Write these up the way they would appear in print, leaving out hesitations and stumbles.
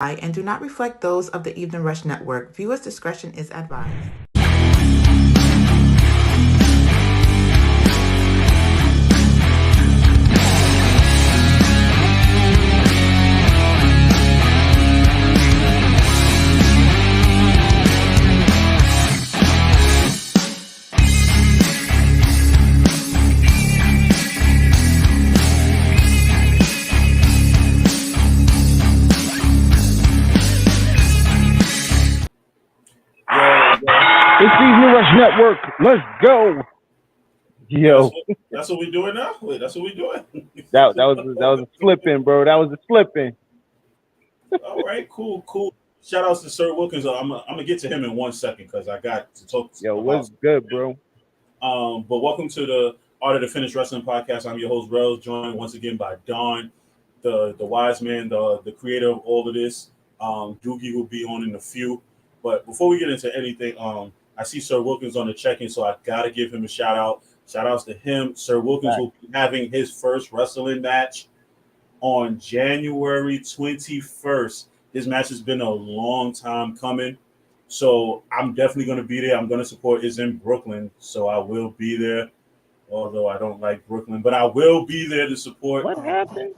and do not reflect those of the Evening Rush Network. Viewers' discretion is advised. It's the Evening Rush Network. Let's go. Yo, That's what we doing now. Wait, that's what we doing. that was a slipping, bro. That was a slipping. All right, cool. Shout outs to Sir Wilkins. I'm gonna get to him in 1 second because I got to talk. Yo, what's good, bro? But welcome to the Art of the Finished Wrestling Podcast. I'm your host Rellz, joined once again by Don, the wise man, the creator of all of this. Doogie will be on in a few. But before we get into anything, I see Sir Wilkins on the check-in, so I gotta give him a shout out. Shout outs to him. Sir Wilkins will be having his first wrestling match on January 21st. This match has been a long time coming, so I'm definitely going to be there. I'm going to support. It's in Brooklyn, so I will be there, although I don't like Brooklyn, but I will be there to support. What happened?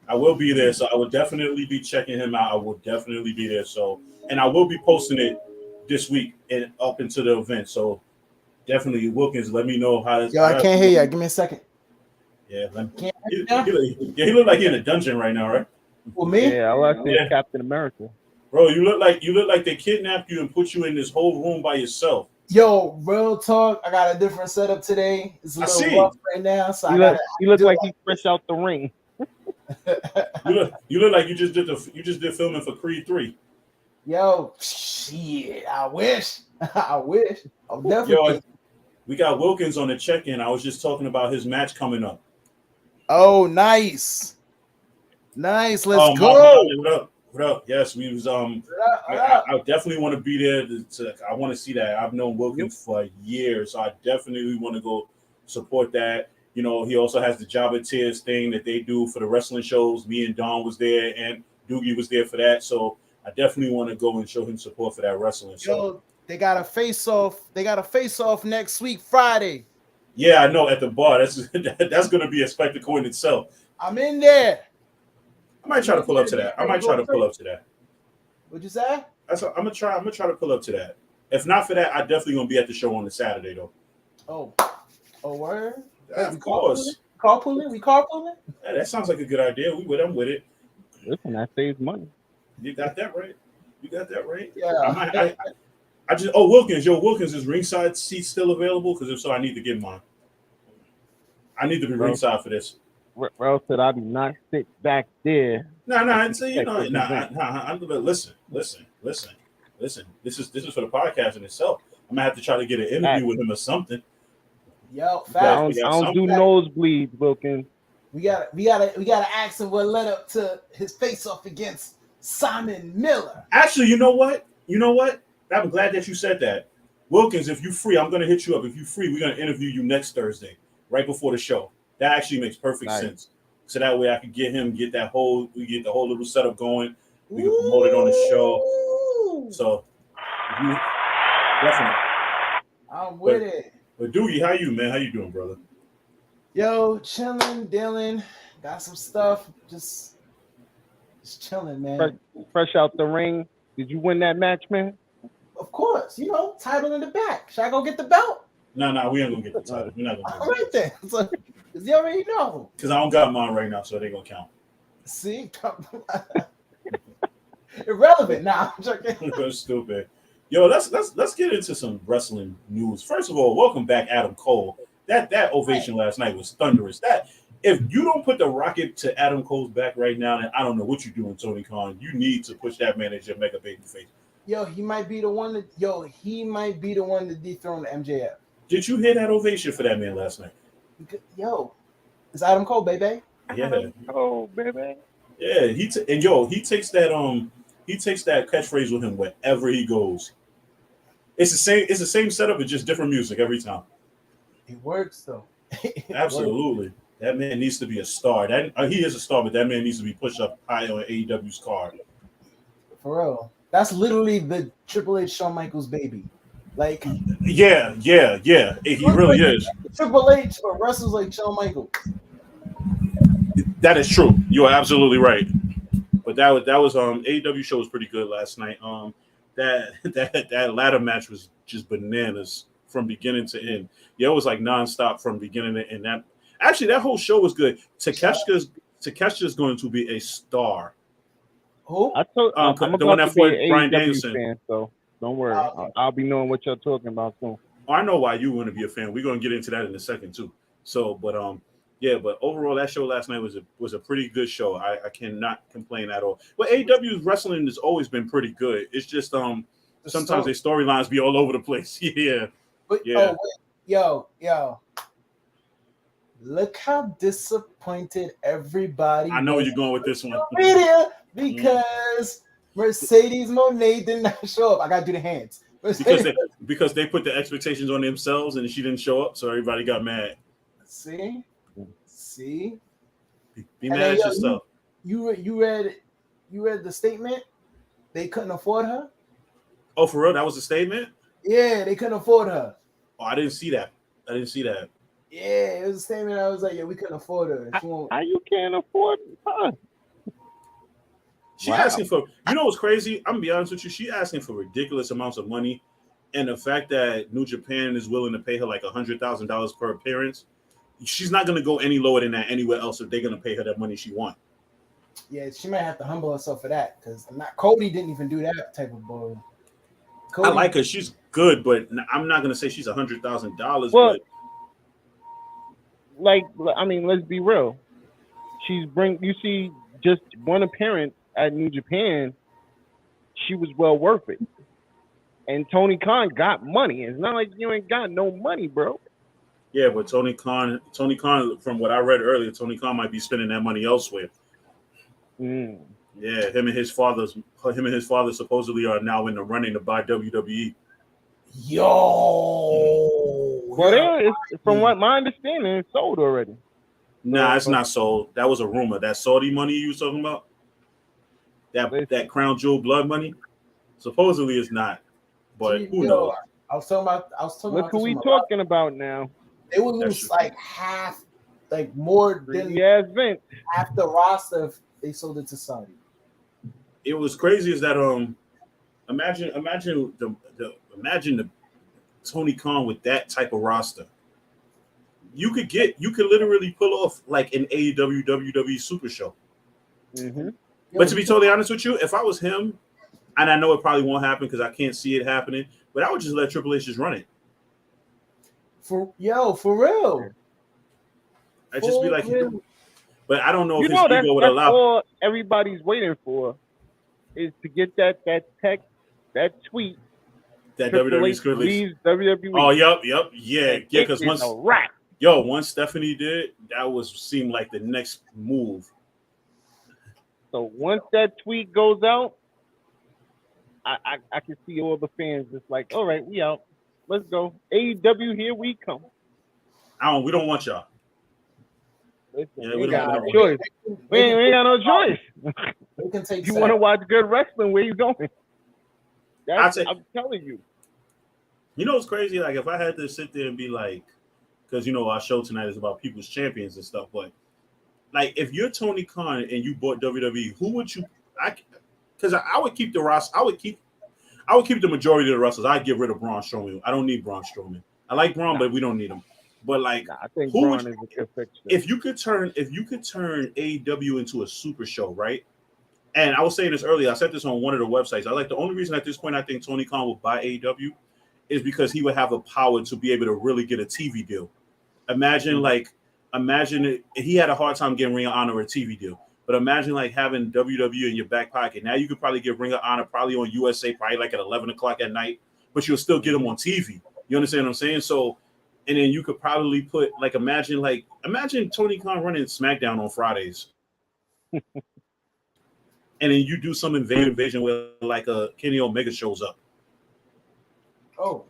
I will be there, so I will definitely be checking him out. I will definitely be there, so, and I will be posting it this week and up into the event, so definitely, Wilkins, let me know how. Yo, I can't hear you. Give me a second. Yeah, he look like he's in a dungeon right now, right? For me? Yeah, I like Captain America. Bro, you look like they kidnapped you and put you in this whole room by yourself. Yo, real talk. I got a different setup today. It's a little rough right now, so you look like he's fresh out the ring. you look like you just did filming for Creed 3. Yo, shit. I wish. I'm definitely. Yo, we got Wilkins on the check-in. I was just talking about his match coming up. Oh, nice. Let's go. What up? Yes, we was I definitely want to be there. I want to see that. I've known Wilkins for years, so I definitely want to go support that. You know, he also has the Jabba Tears thing that they do for the wrestling shows. Me and Don was there, and Doogie was there for that. So I definitely want to go and show him support for that wrestling show. Yo, they got a face off. Next week, Friday. Yeah, I know, at the bar. That's going to be a spectacle in itself. I'm in there. I might try to pull up to that. What'd you say? I'm gonna try to pull up to that. If not for that, I definitely gonna be at the show on the Saturday though. Oh, word. Yeah, of course. We carpooling? Yeah, that sounds like a good idea. I'm with it. Listen, that saves money. You got that right. Yeah. I just Wilkins, is ringside seat still available? Because if so, I need to get mine. I need to be ringside for this. Ralph said I do not sit back there. Listen. This is for the podcast in itself. I'm gonna have to try to get an interview with him or something. Yo, I don't do nosebleeds, Wilkins. We gotta ask him what led up to his face off against Simon Miller. Actually, you know what? I'm glad that you said that. Wilkins, if you're free, I'm gonna hit you up. If you're free, we're gonna interview you next Thursday, right before the show. That actually makes perfect sense. So that way I can get the whole little setup going. We can promote it on the show. So definitely. I'm with it. But Doogie, how you, man? How you doing, brother? Yo, chilling, Dylan. Got some stuff. Just chilling, man. Fresh out the ring. Did you win that match, man? Of course. Title in the back. Should I go get the belt? No, we ain't gonna get the title. We're not gonna. All right then. So, you already know. Because I don't got mine right now, so they gonna count. See, irrelevant. Nah, I'm joking. That's stupid. Yo, let's get into some wrestling news. First of all, welcome back, Adam Cole. That ovation last night was thunderous. That if you don't put the rocket to Adam Cole's back right now, then I don't know what you're doing, Tony Khan. You need to push that man as your mega baby face. Yo, he might be the one to dethrone MJF. Did you hear that ovation for that man last night? Yo, it's Adam Cole, baby. Yeah. Oh, baby. Yeah, he takes that catchphrase with him wherever he goes. It's the same setup, but just different music every time. It works though. Absolutely. That man needs to be a star. That he is a star, but that man needs to be pushed up high on AEW's card. For real. That's literally the Triple H Shawn Michaels baby. Like Yeah. He really is. Triple H but wrestles like Shawn Michaels. That is true. You are absolutely right. But that was AEW show was pretty good last night. That ladder match was just bananas from beginning to end. Yeah, it was like nonstop from beginning to end. That whole show was good. Takeshita's going to be a star. Who? I'm The one about to that be fought an Bryan AEW Danielson. fan, so don't worry. Okay. I'll be knowing what you're talking about soon. I know why you want to be a fan. We're gonna get into that in a second too. So, but overall, that show last night was a pretty good show. I cannot complain at all. But AEW's wrestling has always been pretty good. It's just sometimes their storylines be all over the place. Yeah, But yeah. wait. Yo. Look how disappointed everybody I know where was you're going with this one. on media because Mercedes Moné did not show up. I gotta do the hands. because they put the expectations on themselves and she didn't show up, so everybody got mad. See, Be mad at yourself. You read the statement. They couldn't afford her. Oh, for real? That was a statement? Yeah, they couldn't afford her. Oh, I didn't see that. Yeah, it was a statement. I was like, yeah, we couldn't afford her. How you can't afford her? She asking for, you know what's crazy? I'm gonna be honest with you. She asking for ridiculous amounts of money, and the fact that New Japan is willing to pay her like $100,000 per appearance, she's not gonna go any lower than that anywhere else if they're gonna pay her that money she wants. Yeah, she might have to humble herself for that because Cody didn't even do that type of bull. I like her; she's good, but I'm not gonna say she's $100,000. Well, let's be real. You see, just one appearance at New Japan, she was well worth it. And Tony Khan got money. It's not like you ain't got no money, bro. Yeah, but Tony Khan, from what I read earlier, Tony Khan might be spending that money elsewhere. Yeah, him and his father supposedly are now in the running to buy WWE. Yo. Well, from what my understanding, it's sold already. Nah, it's not sold. That was a rumor. That Saudi money you was talking about, that crown jewel blood money, supposedly it's not. But who knows? I was talking about. Look who we talking about now. They would lose like half, like more than Vince. half the roster if they sold it to Saudi. It was crazy. Is that imagine the Tony Khan with that type of roster. You could literally pull off like an AEW WWE Super Show. Mm-hmm. But to be totally honest with you, if I was him, and I know it probably won't happen because I can't see it happening, but I would just let Triple H just run it. For real. I'd just be like, but I don't know if his that's ego would allow. All everybody's waiting for is to get that text, that tweet. That Triple WWE's H leaves WWE. Oh, yep, yeah. Because once Stephanie did, that seemed like the next move. So once that tweet goes out, I can see all the fans just like, all right, we out. Let's go. AEW, here we come. We don't want y'all. Listen, Yeah, we got no choice. We ain't got no choice. We can take. You want to watch good wrestling? Where you going? I'm telling you. You know what's crazy? Like if I had to sit there and be like, because our show tonight is about people's champions and stuff, but like if you're Tony Khan and you bought WWE, who would you? Because I would keep the roster. I would keep the majority of the wrestlers. I'd get rid of Braun Strowman. I don't need Braun Strowman. I like Braun, but we don't need him. But like, I think Braun is a good fixture. If you could turn AEW into a super show, right? And I was saying this earlier. I said this on one of the websites. The only reason at this point I think Tony Khan will buy AEW is because he would have the power to be able to really get a TV deal. Imagine he had a hard time getting Ring of Honor a TV deal. But imagine like having WWE in your back pocket. Now you could probably get Ring of Honor probably on USA, probably like at 11 o'clock at night, but you'll still get them on TV. You understand what I'm saying? So, and then you could probably put like imagine Tony Khan running SmackDown on Fridays, and then you do some invasion where like a Kenny Omega shows up. Oh,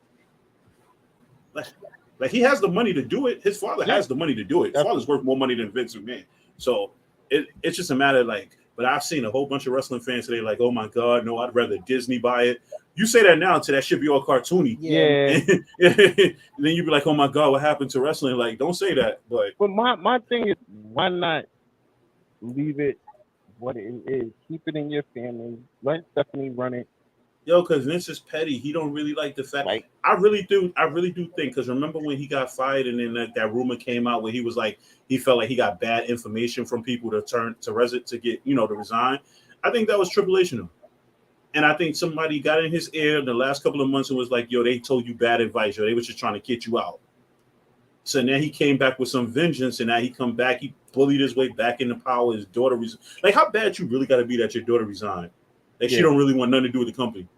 Like Like he has the money to do it. His father has the money to do it. His father's worth more money than Vince McMahon. So it's just a matter of like. But I've seen a whole bunch of wrestling fans today like, oh my God, no, I'd rather Disney buy it. You say that now, to that should be all cartoony. Yeah. And then you'd be like, oh my God, what happened to wrestling? Like, don't say that. But my thing is, why not leave it what it is? Keep it in your family. Let Stephanie run it. Yo, because Vince is petty. He don't really like the fact. Like, I really do think, because remember when he got fired and then that rumor came out where he was like, he felt like he got bad information from people to get, to resign. I think that was Triple H. And I think somebody got in his ear the last couple of months and was like, yo, they told you bad advice. Yo, they was just trying to get you out. So now he came back with some vengeance, and now he come back. He bullied his way back into power. His daughter resigned. Like, how bad you really got to be that your daughter resigned? Like, she don't really want nothing to do with the company.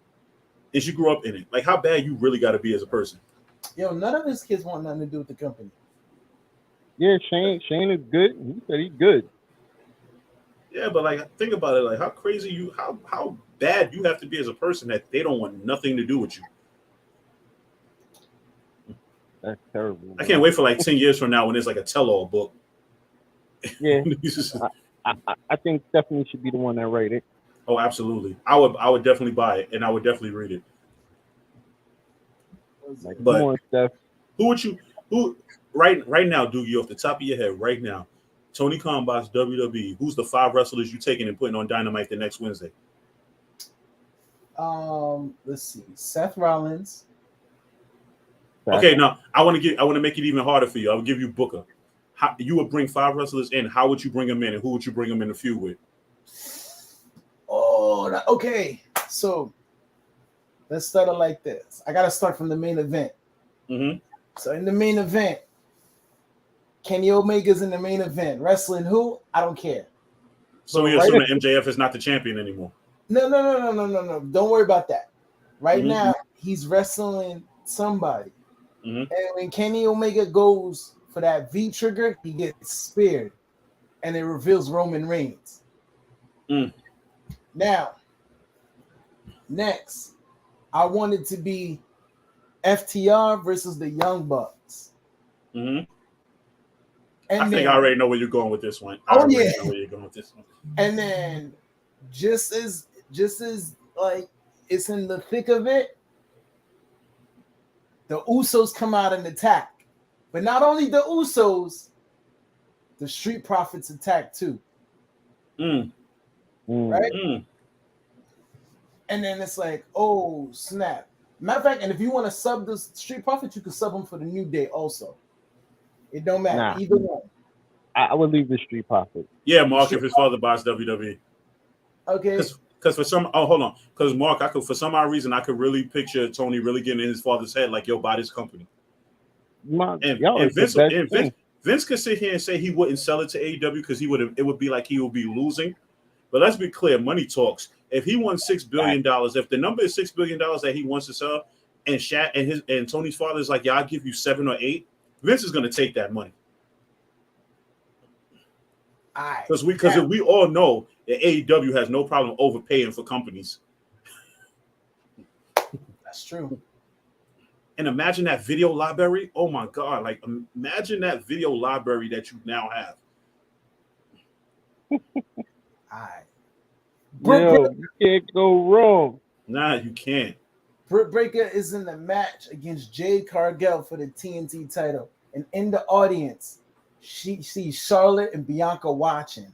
And she grew up in it. Like, how bad you really got to be as a person? Yo, none of his kids want nothing to do with the company. Yeah, Shane is good. He said he's good. Yeah, but like, think about it. Like, how crazy how bad you have to be as a person that they don't want nothing to do with you. That's terrible. I can't wait for like 10 years from now when there's like a tell-all book. Yeah, I think Stephanie should be the one that write it. Oh, absolutely. I would definitely buy it, and I would definitely read it. Like, but come on, Steph. Who right now, Doogie, off the top of your head, right now, Tony Khan buys WWE. Who's the 5 wrestlers you taking and putting on Dynamite the next Wednesday? Let's see. Seth Rollins. Okay, now I want to make it even harder for you. I would give you Booker. How you would bring 5 wrestlers in? How would you bring them in, and who would you bring them in the feud with? Oh, okay. So let's start it like this. I got to start from the main event. Mm-hmm. So in the main event, Kenny Omega's in the main event. Wrestling who? I don't care. So we assume that MJF is not the champion anymore. No. Don't worry about that. Right now, he's wrestling somebody. Mm-hmm. And when Kenny Omega goes for that V trigger, he gets speared. And it reveals Roman Reigns. Now, next, I want it to be FTR versus the Young Bucks. Mm-hmm. And I think I already know where you're going with this one. Know where you're going with this one. And then, just as like it's in the thick of it, the Usos come out and attack. But not only the Usos, the Street Profits attack too. Right? And then it's like, oh, snap. Matter of fact, and if you want to sub the Street Profits, you can sub them for the New Day also. It don't matter. Either one. I would leave the Street Profits. Yeah, Mark, if his father buys WWE. Okay. Because for some, hold on. Because Mark, for some odd reason, I could really picture Tony really getting in his father's head, like, yo, buy this company. Vince could sit here and say he wouldn't sell it to AEW because it would be like he would be losing. But let's be clear, money talks. If he won $6 billion, if the number is $6 billion that he wants to sell, and Shaq and Tony's father is like, yeah, I'll give you 7 or 8, Vince is going to take that money. Because we all know that AEW has no problem overpaying for companies. That's true. And imagine that video library. Oh my God! Like imagine that video library that you now have. You can't go wrong. Nah, you can't. Britt Baker is in the match against Jade Cargill for the TNT title, and in the audience, she sees Charlotte and Bianca watching.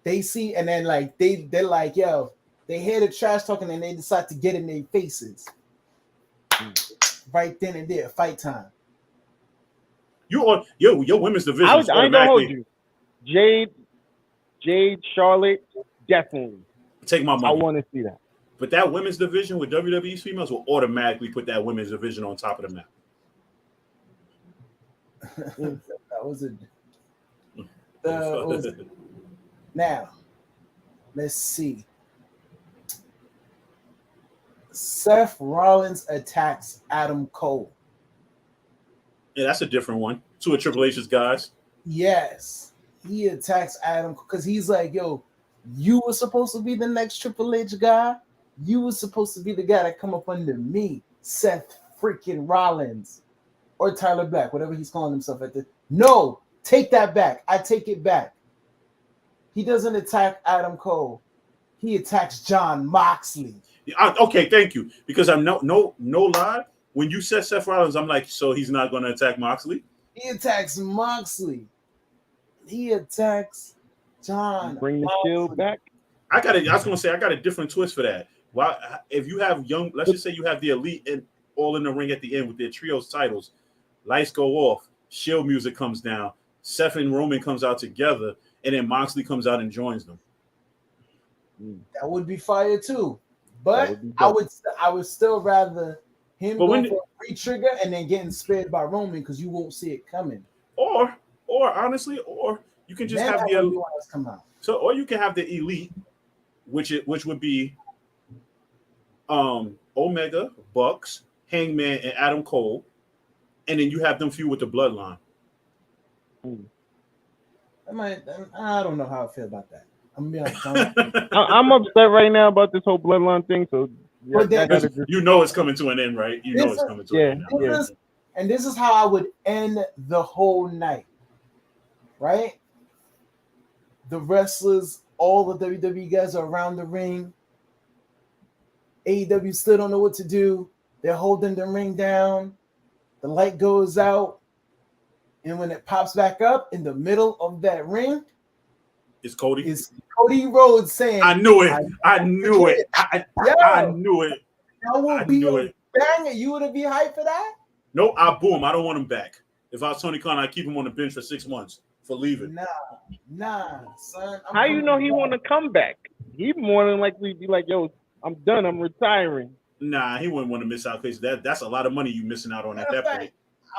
They see, and then like they're like, yo, they hear the trash talking, and they decide to get in their faces. Right then and there, fight time. Your women's division. I know you. Jade, Charlotte, definitely. Take my money. I want to see that. But that women's division with WWE's females will automatically put that women's division on top of the map. That was it. Now, let's see. Seth Rollins attacks Adam Cole. Yeah, that's a different one. 2 of Triple H's guys. Yes. He attacks Adam because he's like, yo, you were supposed to be the next Triple H guy. You were supposed to be the guy that come up under me, Seth freaking Rollins. or Tyler Black, whatever he's calling himself at the. No, take that back. I take it back. He doesn't attack Adam Cole. He attacks Jon Moxley. Okay, thank you. Because I'm no lie. When you said Seth Rollins, I'm like, so he's not going to attack Moxley? He attacks Moxley. He attacks Jon. Bring the shield back. I was going to say I got a different twist for that. Why? If you have let's just say you have the Elite and all in the ring at the end with their trios titles, lights go off, Shield music comes down, Seth and Roman comes out together, and then Moxley comes out and joins them. That would be fire too. But I would still rather him go for a re-trigger and then getting spared by Roman because you won't see it coming. Or honestly, or you can just have the Elite come out. So, or you can have the Elite, which would be Omega, Bucks, Hangman, and Adam Cole, and then you have them feud with the Bloodline. I don't know how I feel about that. I'm gonna be honest. I'm upset right now about this whole Bloodline thing. So you know it's coming to an end, right? You know it's coming to an end. And this is how I would end the whole night, right? The wrestlers, all the WWE guys are around the ring. AEW still don't know what to do. They're holding the ring down. The light goes out. And when it pops back up in the middle of that ring, it's Cody. It's Cody Rhodes saying, I knew it. I knew it. I knew it. That would be a banger. You wouldn't be hyped for that? No, I don't want him back. If I was Tony Khan, I'd keep him on the bench for 6 months for leaving. Nah, son. How you know he want to come back? He more than likely be like, yo, I'm done. I'm retiring. Nah, he wouldn't want to miss out because that's a lot of money you missing out on at that point.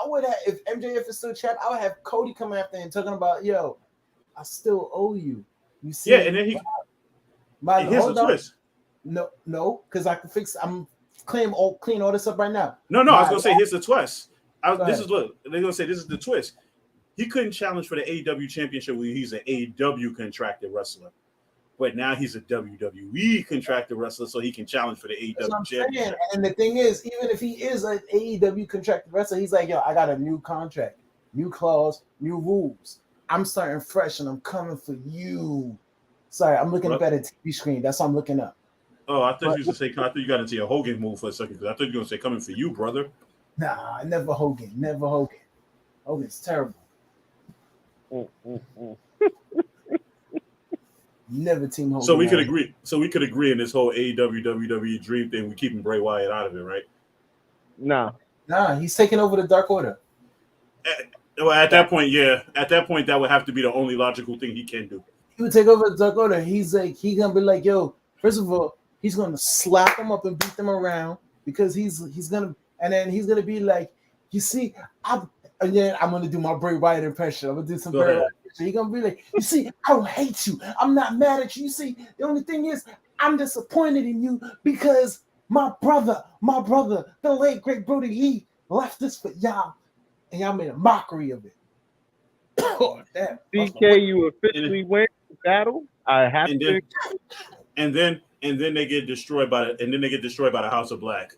I would have, if MJF is still trapped, I would have Cody come after him talking about, yo, I still owe you. You see? Yeah, and then here's the twist. No, because I can fix. I'm clean all this up right now. No, I was gonna say here's the twist. They're gonna say this is the twist. He couldn't challenge for the AEW championship when he's an AEW contracted wrestler. But now he's a WWE contracted wrestler, so he can challenge for the AEW championship. And the thing is, even if he is an AEW contracted wrestler, he's like, yo, I got a new contract, new clause, new rules. I'm starting fresh, and I'm coming for you. Sorry, I'm looking up at a TV screen. That's what I'm looking up. Oh, I thought you was to say. I thought you got into your Hogan move for a second because I thought you were gonna say coming for you, brother. Nah, never Hogan. Hogan's terrible. Never Team Hogan. So we could agree. So we could agree in this whole AEW WWE dream thing. We keeping Bray Wyatt out of it, right? Nah, he's taking over the Dark Order. At that point, yeah. At that point, that would have to be the only logical thing he can do. He would take over the Dark Order. He's gonna be like, yo. First of all, he's gonna slap them up and beat them around because he's gonna be like, you see, and then I'm gonna do my Bray Wyatt impression. I'm gonna do some Bray Wyatt. He's gonna be like, you see, I don't hate you. I'm not mad at you. You see, the only thing is, I'm disappointed in you because my brother, the late great Brody Lee, left this for y'all, and y'all made a mockery of it. Oh, damn. DK, you officially win the battle. I have to. And then they get destroyed by the House of Black.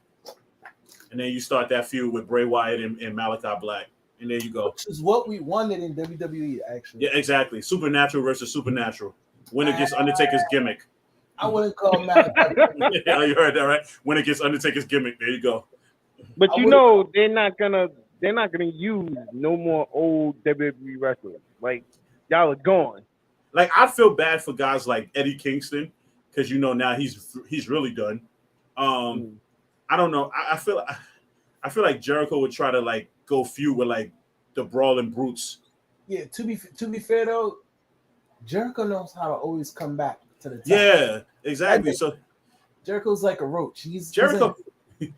And then you start that feud with Bray Wyatt and Malachi Black. And there you go. Which is what we wanted in WWE, actually. Yeah, exactly. Supernatural versus Supernatural. Winner gets Undertaker's gimmick. I wouldn't call Malachi. Yeah, you heard that, right? Winner gets Undertaker's gimmick. There you go. But you know they're not gonna use no more old WWE wrestlers. Like y'all are gone. Like I feel bad for guys like Eddie Kingston because now he's really done. I don't know. I feel like Jericho would try to like go feud with like the Brawling Brutes. Yeah, to be fair though, Jericho knows how to always come back to the top. Yeah, exactly. So Jericho's like a roach. Jericho be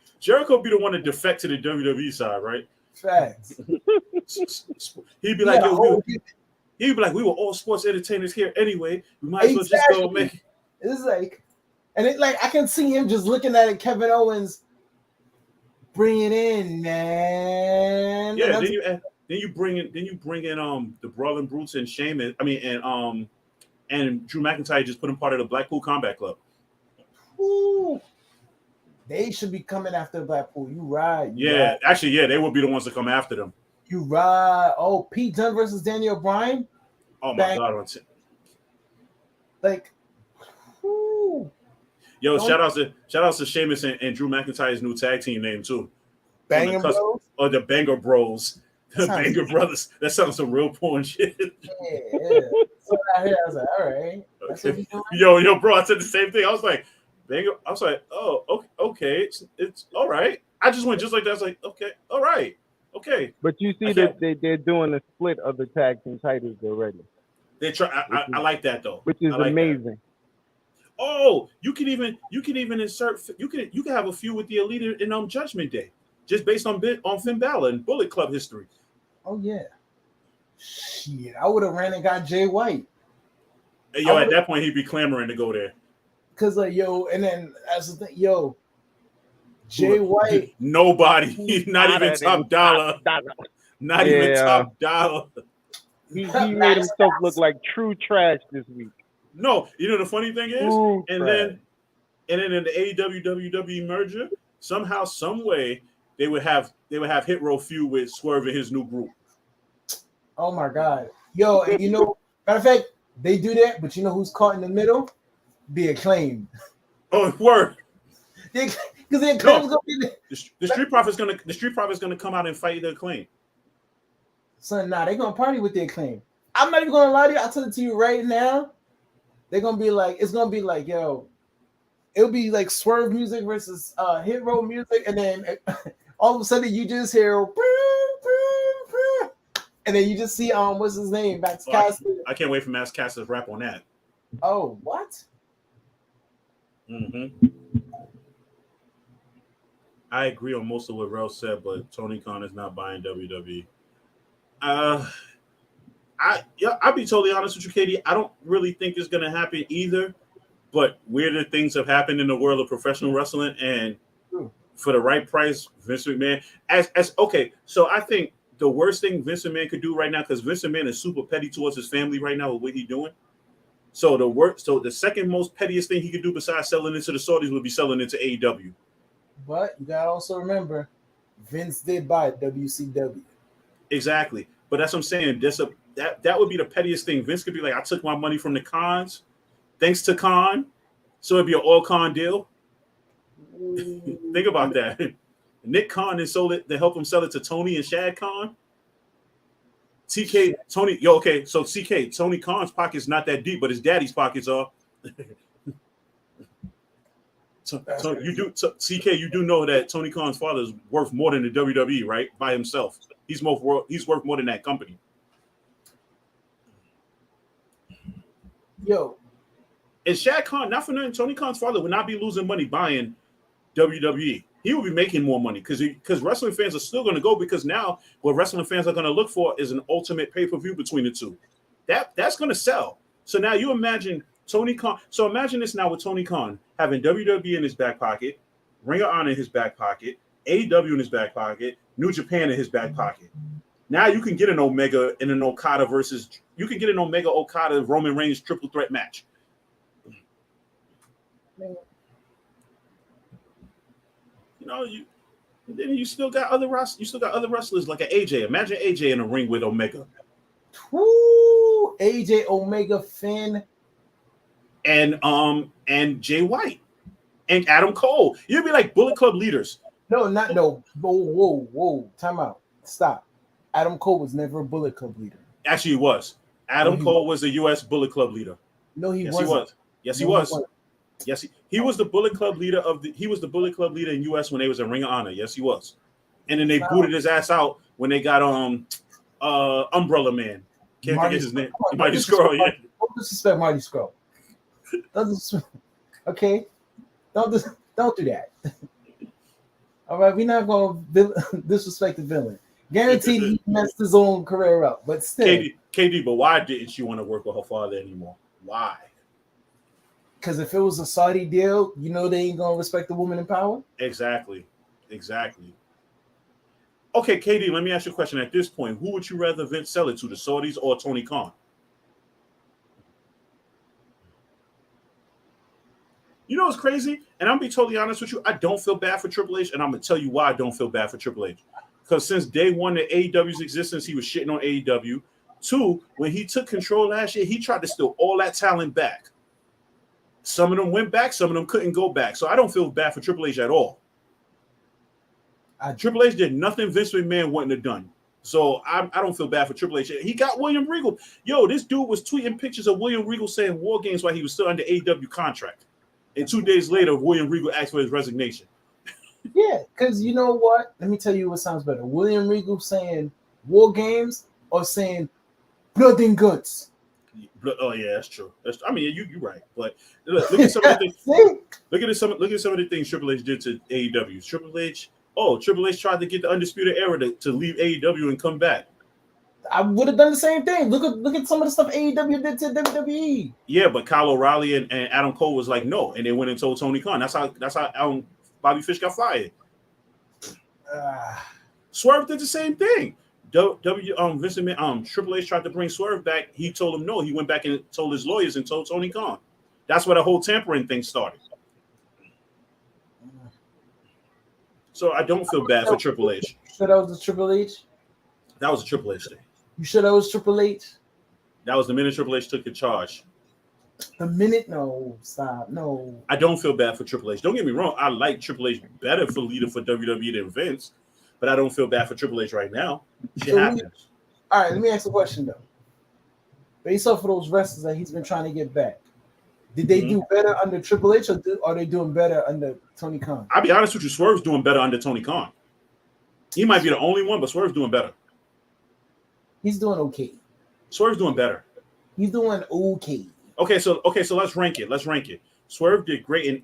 the one to defect to the WWE side, right? Facts. He'd be like, we were all sports entertainers here anyway. We might as well just go make it. It's like, and it like I can see him just looking at it, Kevin Owens. Bring it in, man. Yeah, then you bring in the Brawling Brutes and Sheamus. and Drew McIntyre just put him part of the Blackpool Combat Club. Ooh. They should be coming after Blackpool. You right. Yeah, actually, yeah, they would be the ones to come after them. You right. Oh, Pete Dunne versus Daniel Bryan. Oh my God! Like, whew. Yo, shout outs to Sheamus and Drew McIntyre's new tag team name too. Banging Bros? Or the Banger Bros. The Banger Brothers. That sounds some real porn shit. Yeah. So I was like, all right. That's what we doing? Yo, bro, I said the same thing. I was like, Banger. I was like, oh, okay. It's all right. I just went just like that. I was like, okay, all right. Okay. But you see that they're doing a split of the tag team titles already. They try. I like that though. Which is amazing. That. Oh, you can even insert. You can have a feud with the Elite in Judgment Day, just based on Finn Balor and Bullet Club history. Oh yeah. Shit, I would have ran and got Jay White. Hey, yo, at that point he'd be clamoring to go there. Cause and then as the thing, Jay White. Nobody, not even top dollar. Not even top dollar. He made himself look like true trash this week. No, you know the funny thing is, then in the AEW WWE merger, somehow, some way, they would have Hit Row feud with Swerve and his new group. Oh my God, yo! And matter of fact, they do that, but you know who's caught in the middle? The Acclaim. Oh, word. Because the Acclaim's gonna be the Street Profit's gonna come out and fight the Acclaim. Son, they're gonna party with the Acclaim. I'm not even gonna lie to you. I'll tell it to you right now. They're gonna be like, it's gonna be like, yo, it'll be like Swerve music versus Hit Row music, and then all of a sudden you just hear, and then you just see what's his name, Max Caster. I can't wait for Max Caster's rap on that. Oh, what? Mm-hmm. I agree on most of what Rellz said, but Tony Khan is not buying WWE. I'll be totally honest with you, Katie. I don't really think it's going to happen either. But weirder things have happened in the world of professional wrestling, and for the right price, Vince McMahon. So I think the worst thing Vince McMahon could do right now, because Vince McMahon is super petty towards his family right now with what he's doing. So the second most pettiest thing he could do besides selling into the Saudis would be selling into AEW. But you gotta also remember, Vince did buy WCW. Exactly, but that's what I'm saying. That would be the pettiest thing. Vince could be like, I took my money from the Khans, thanks to Khan, so it'd be an all Khan deal. Think about that. Nick Khan and sold it to help him sell it to Tony and Shad Khan. TK Tony, so CK Tony Khan's pocket's not that deep, but his daddy's pockets are. So you do, CK. You do know that Tony Khan's father is worth more than the WWE, right? By himself, he's worth more than that company. Yo, and Shad Khan, not for nothing, Tony Khan's father would not be losing money buying WWE. He will be making more money because wrestling fans are still going to go, because now what wrestling fans are going to look for is an ultimate pay-per-view between the two. That's going to sell. So now you imagine Tony Khan. So imagine this now with Tony Khan having WWE in his back pocket, Ring of Honor in his back pocket, AEW in his back pocket, New Japan in his back pocket. Now you can get an Omega and an Okada you can get an Omega Okada Roman Reigns triple threat match. You still got other wrestlers like an AJ. Imagine AJ in a ring with Omega. Woo! AJ, Omega, Finn, and Jay White and Adam Cole. You'd be like Bullet Club leaders. No. Whoa! Time out. Stop. Adam Cole was never a Bullet Club leader. Actually, he was. Adam Cole was a U.S. Bullet Club leader. No, he wasn't. He was. Yes, he was. Yes, he was the Bullet Club leader he was the Bullet Club leader in U.S. when they was in Ring of Honor. Yes, he was. And then they booted his ass out when they got Umbrella Man. Can't forget his name. Marty Scurll. Yeah. Don't disrespect Marty Scurll. Okay, don't do that. All right, we're not going to disrespect the villain. Guaranteed he messed his own career up, but still. KD, but why didn't she want to work with her father anymore? Why? Because if it was a Saudi deal, they ain't going to respect the woman in power. Exactly. Okay, KD, let me ask you a question. At this point, who would you rather Vince sell it to, the Saudis or Tony Khan? You know what's crazy? And I'm gonna be totally honest with you. I don't feel bad for Triple H, and I'm gonna tell you why I don't feel bad for Triple H. Because since day one of AEW's existence, he was shitting on AEW. Two, when he took control last year, he tried to steal all that talent back. Some of them went back, some of them couldn't go back. So I don't feel bad for Triple H at all. Triple H did nothing Vince McMahon wouldn't have done. So I don't feel bad for Triple H. He got William Regal. Yo, this dude was tweeting pictures of William Regal saying War Games while he was still under AEW contract. And 2 days later, William Regal asked for his resignation. Yeah, because you know what? Let me tell you what sounds better. William Regal saying War Games or saying Blood and Guts. Oh yeah, that's true. I mean, you're right. But look at some of the things. Look at some of the things Triple H did to AEW. Triple H tried to get the Undisputed Era to leave AEW and come back. I would have done the same thing. Look at some of the stuff AEW did to WWE. Yeah, but Kyle O'Reilly and Adam Cole was like no, and they went and told Tony Khan. That's how Bobby Fish got fired. Swerve did the same thing. Vince McMahon, Triple H tried to bring Swerve back. He told him no. He went back and told his lawyers and told Tony Khan. That's where the whole tampering thing started. So I don't feel bad for Triple H. You sure that was the Triple H? That was a Triple H thing. You sure that was Triple H? That was the minute Triple H took the charge. The minute? No, stop. No. I don't feel bad for Triple H. Don't get me wrong. I like Triple H better for leader for WWE than Vince, but I don't feel bad for Triple H right now. Shit happens. All right, let me ask a question though. Based off of those wrestlers that he's been trying to get back, did they do better under Triple H or are they doing better under Tony Khan? I'll be honest with you, Swerve's doing better under Tony Khan. He might be the only one, but Swerve's doing better. He's doing okay. Swerve's doing better. He's doing okay. Okay, so let's rank it. Swerve did great in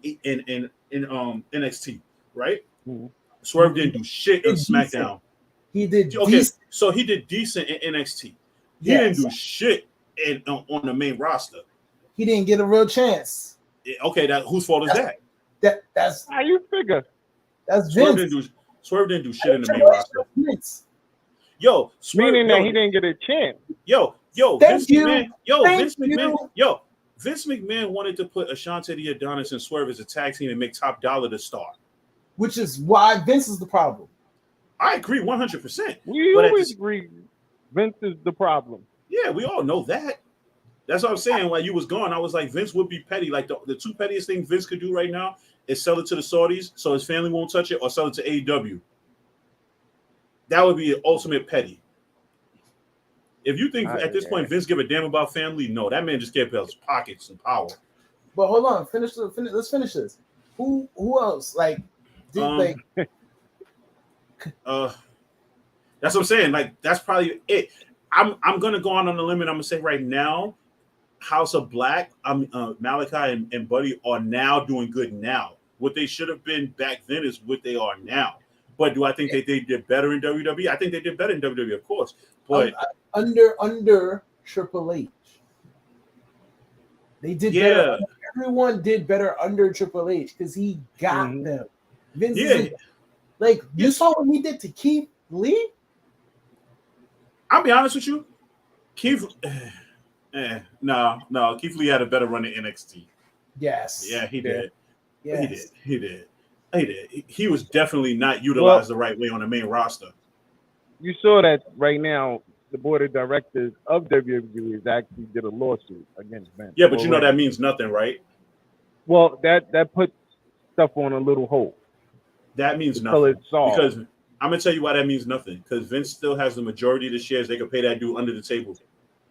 NXT, right? Mm-hmm. Swerve didn't do shit in SmackDown. He did decent. So he did decent in NXT. He didn't do shit on the main roster. He didn't get a real chance. Okay, whose fault is that? That's how you figure. That's Vince. Swerve didn't do shit in the main roster. Yo, Swerve, meaning that he didn't get a chance. Vince McMahon wanted to put Ashante the Adonis and Swerve as a tag team and make Top Dollar the star. Which is why Vince is the problem. I agree 100%. We always agree Vince is the problem. Yeah, we all know that. That's what I'm saying. While you was gone, I was like, Vince would be petty. Like the two pettiest things Vince could do right now is sell it to the Saudis so his family won't touch it, or sell it to AEW. That would be an ultimate petty. If you think at this point Vince give a damn about family, no, that man just cares about his pockets and power. But hold on, let's finish this. Who else? Like, that's what I'm saying. Like, that's probably it. I'm gonna go on the limit. I'm gonna say right now, House of Black, Malachi and Buddy are now doing good now. What they should have been back then is what they are now. But do I think they did better in WWE? I think they did better in WWE, of course. But under Triple H, they did better. Everyone did better under Triple H because he got them. Vince you saw what he did to Keith Lee? I'll be honest with you. Keith Keith Lee had a better run in NXT. Yes. Yeah, he did. Yes. He did. He was definitely not utilized the right way on the main roster. You saw that right now. The board of directors of WWE has actually did a lawsuit against Vince. Yeah, but you know that means nothing, right? Well, that puts stuff on a little hold. That means nothing. Because I'm gonna tell you why that means nothing. Because Vince still has the majority of the shares. They could pay that dude under the table.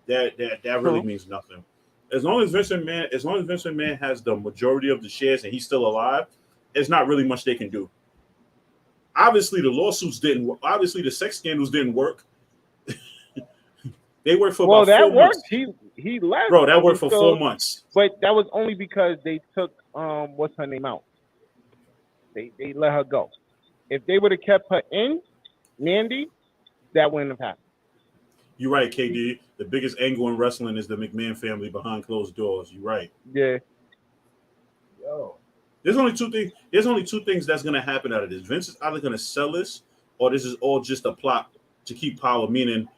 That really means nothing. As long as Vince McMahon has the majority of the shares and he's still alive, there's not really much they can do. Obviously, the lawsuits didn't work. Obviously, the sex scandals didn't work. They worked for about 4 months. He left. Bro, that worked for 4 months. But that was only because they took what's her name out. They let her go. If they would have kept her in, Mandy, that wouldn't have happened. You're right, KD. The biggest angle in wrestling is the McMahon family behind closed doors. You're right. Yeah. Yo. There's only two things that's gonna happen out of this. Vince is either gonna sell this, or this is all just a plot to keep power. Meaning,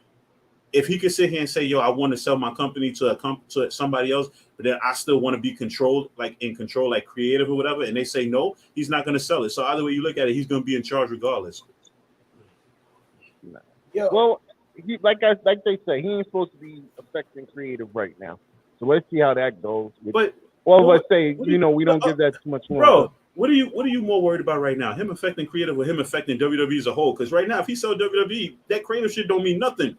if he could sit here and say, "Yo, I want to sell my company to somebody else," but then I still want to be controlled, like in control, like creative or whatever. And they say no, he's not going to sell it. So either way you look at it, he's going to be in charge regardless. Yo, Well, like they say, he ain't supposed to be affecting creative right now. So let's see how that goes. But all of us say, we don't give that too much more. Bro, what are you more worried about right now? Him affecting creative or him affecting WWE as a whole? Because right now, if he sells WWE, that creative shit don't mean nothing.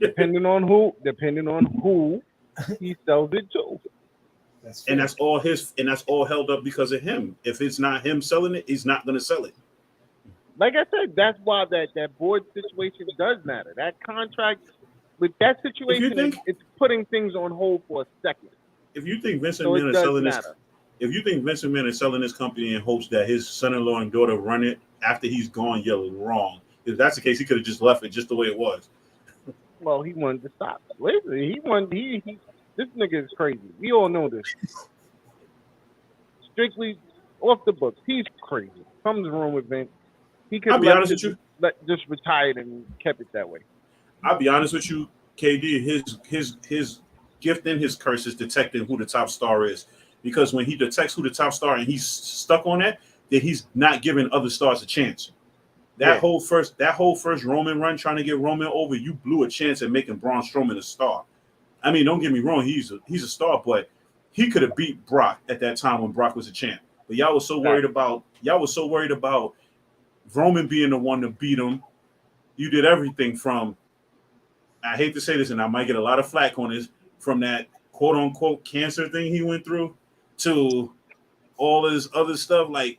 Depending on who he sells it to. And that's all held up because of him. If it's not him selling it, he's not going to sell it. Like I said, that's why that board situation does matter. That contract with that situation, it's putting things on hold for a second. If you think Vince McMahon is selling this, if you think Vince McMahon is selling this company in hopes that his son-in-law and daughter run it after he's gone, you're wrong. If that's the case, he could have just left it just the way it was. Well, he wanted to stop. Listen, this nigga is crazy. We all know this. Strictly off the books, he's crazy. Something's wrong with Vince. He could just retired and kept it that way. I'll be honest with you, KD. His gift and his curse is detecting who the top star is. Because when he detects who the top star and he's stuck on that, then he's not giving other stars a chance. That whole first Roman run trying to get Roman over, you blew a chance at making Braun Strowman a star. I mean, don't get me wrong, he's a star, but he could have beat Brock at that time when Brock was a champ. But y'all was so worried about Roman being the one to beat him. You did everything from, I hate to say this, and I might get a lot of flack on this, from that quote unquote cancer thing he went through to all this other stuff, like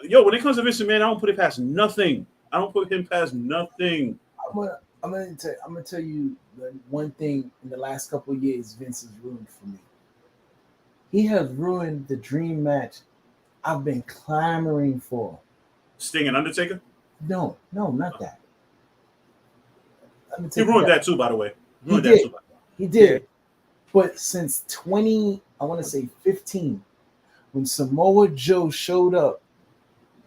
when it comes to Vince McMahon, I don't put it past nothing. I don't put him past nothing. I'm gonna tell you the one thing in the last couple of years Vince has ruined for me. He has ruined the dream match I've been clamoring for. Sting and Undertaker? No, not that. He ruined that too, by the way. He did. But since 15, when Samoa Joe showed up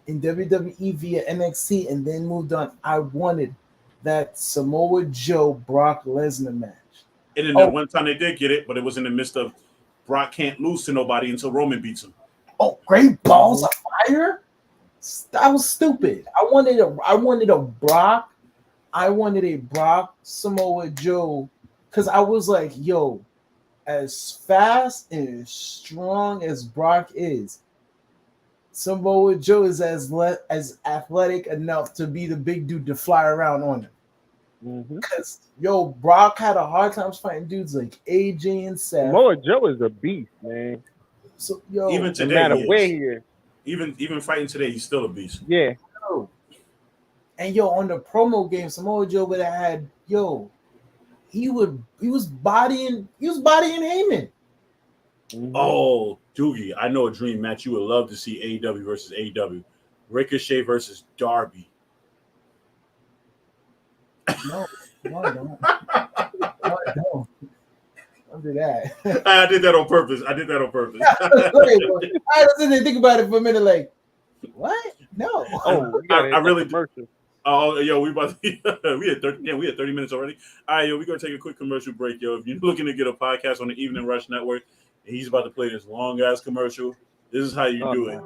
in WWE via NXT and then moved on, I wanted that Samoa Joe Brock Lesnar match. And then that one time they did get it, but it was in the midst of Brock can't lose to nobody until Roman beats him. Oh, great balls of fire! That was stupid. I wanted a Brock Samoa Joe, because I was like, yo, as fast and as strong as Brock is, Samoa Joe is as athletic enough to be the big dude to fly around on him. Because Brock had a hard time fighting dudes like AJ and Seth. Samoa Joe is a beast, man. So even today, no matter where he is, even fighting today, he's still a beast. Yeah. And on the promo game, Samoa Joe would have had he was bodying Heyman. Oh, Doogie, I know a dream match you would love to see AEW versus AEW. Ricochet versus Darby. No, I don't. Don't do that. I did that on purpose. I didn't think about it for a minute. Like, what? No. Oh, I really. Oh, yo, we had 30 minutes already. All right, yo, we're gonna take a quick commercial break, yo. If you're looking to get a podcast on the Evening Rush Network, and he's about to play this long ass commercial, this is how you do it.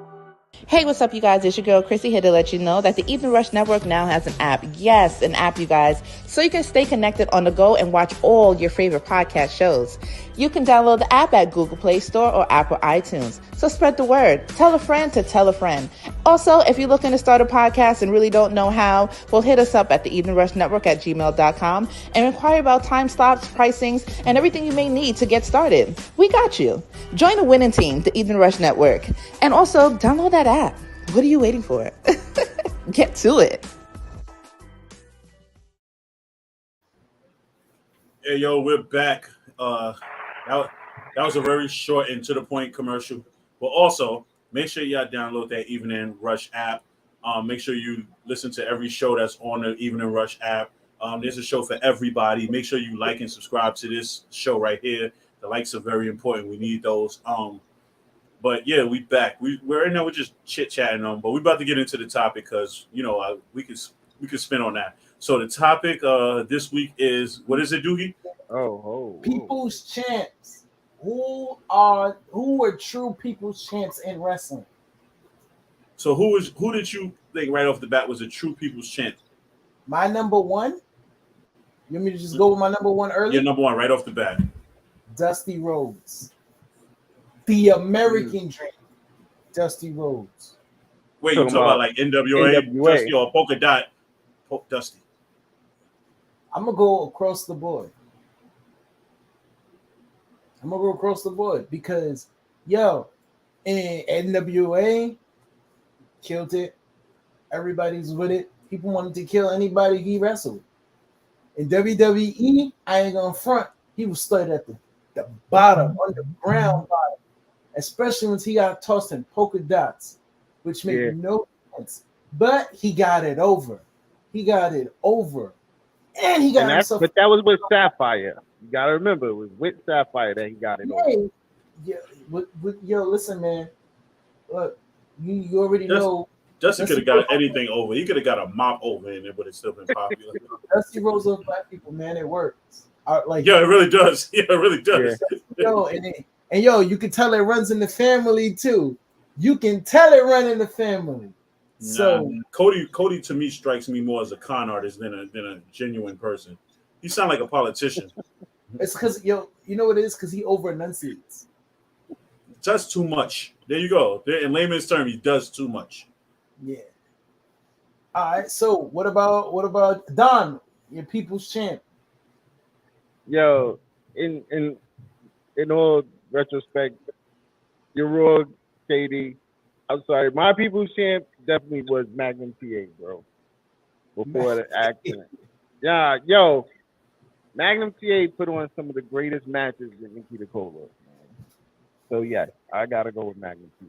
Hey, what's up, you guys? It's your girl, Chrissy, here to let you know that the Evening Rush Network now has an app. Yes, an app, you guys. So you can stay connected on the go and watch all your favorite podcast shows. You can download the app at Google Play Store or Apple iTunes. So spread the word. Tell a friend to tell a friend. Also, if you're looking to start a podcast and really don't know how, well, hit us up at the Evening Rush Network at gmail.com and inquire about time slots, pricings, and everything you may need to get started. We got you. Join the winning team, the Evening Rush Network. And also, download that app. What are you waiting for? Get to it. Hey, yo, we're back. That was a very short and to the point commercial. But also, make sure y'all download that Evening Rush app. Make sure you listen to every show that's on the Evening Rush app. There's a show for everybody. Make sure you like and subscribe to this show right here. The likes are very important. We need those. But yeah, we back. We're in there. We're just chit chatting on, but we're about to get into the topic because we could spin on that. So the topic this week is, what is it, Doogie? People's champs. Who were true people's champs in wrestling? So who did you think right off the bat was a true people's champ? My number one. You want me to just go with my number one early? Your number one right off the bat. Dusty Rhodes. The American Dream. Dusty Rhodes. Wait, you talking about like NWA? Dusty or Polka Dot? Dusty. I'm gonna go across the board. Because in NWA killed it. Everybody's with it. People wanted to kill anybody he wrestled. In WWE, I ain't gonna front. He was stuck at the bottom, underground bottom, especially once he got tossed in polka dots, which made no sense. But he got it over. And he got himself. But that was with Sapphire. You gotta remember, it was with Sapphire that he got it over. Yo, listen, man. Look, you already know. Dusty could have got anything over. He could have got a mop over, and it would have still been popular. Dusty Rhodes of black people, man, it works. It really does. Yeah, it really does. Yeah. You can tell it runs in the family too. You can tell it run in the family. So Cody to me strikes me more as a con artist than a genuine person. You sound like a politician. It's because you know what it is? Because he over enunciates. Does too much. There you go. In layman's term, he does too much. Yeah. All right. So what about Don, your people's champ? Yo, in all retrospect, you're wrong, Katie. I'm sorry. My people's champ definitely was Magnum TA, bro. Before the accident. Yeah, yo, Magnum TA put on some of the greatest matches in Nikita Koloff. So yes, I gotta go with Magnum TA.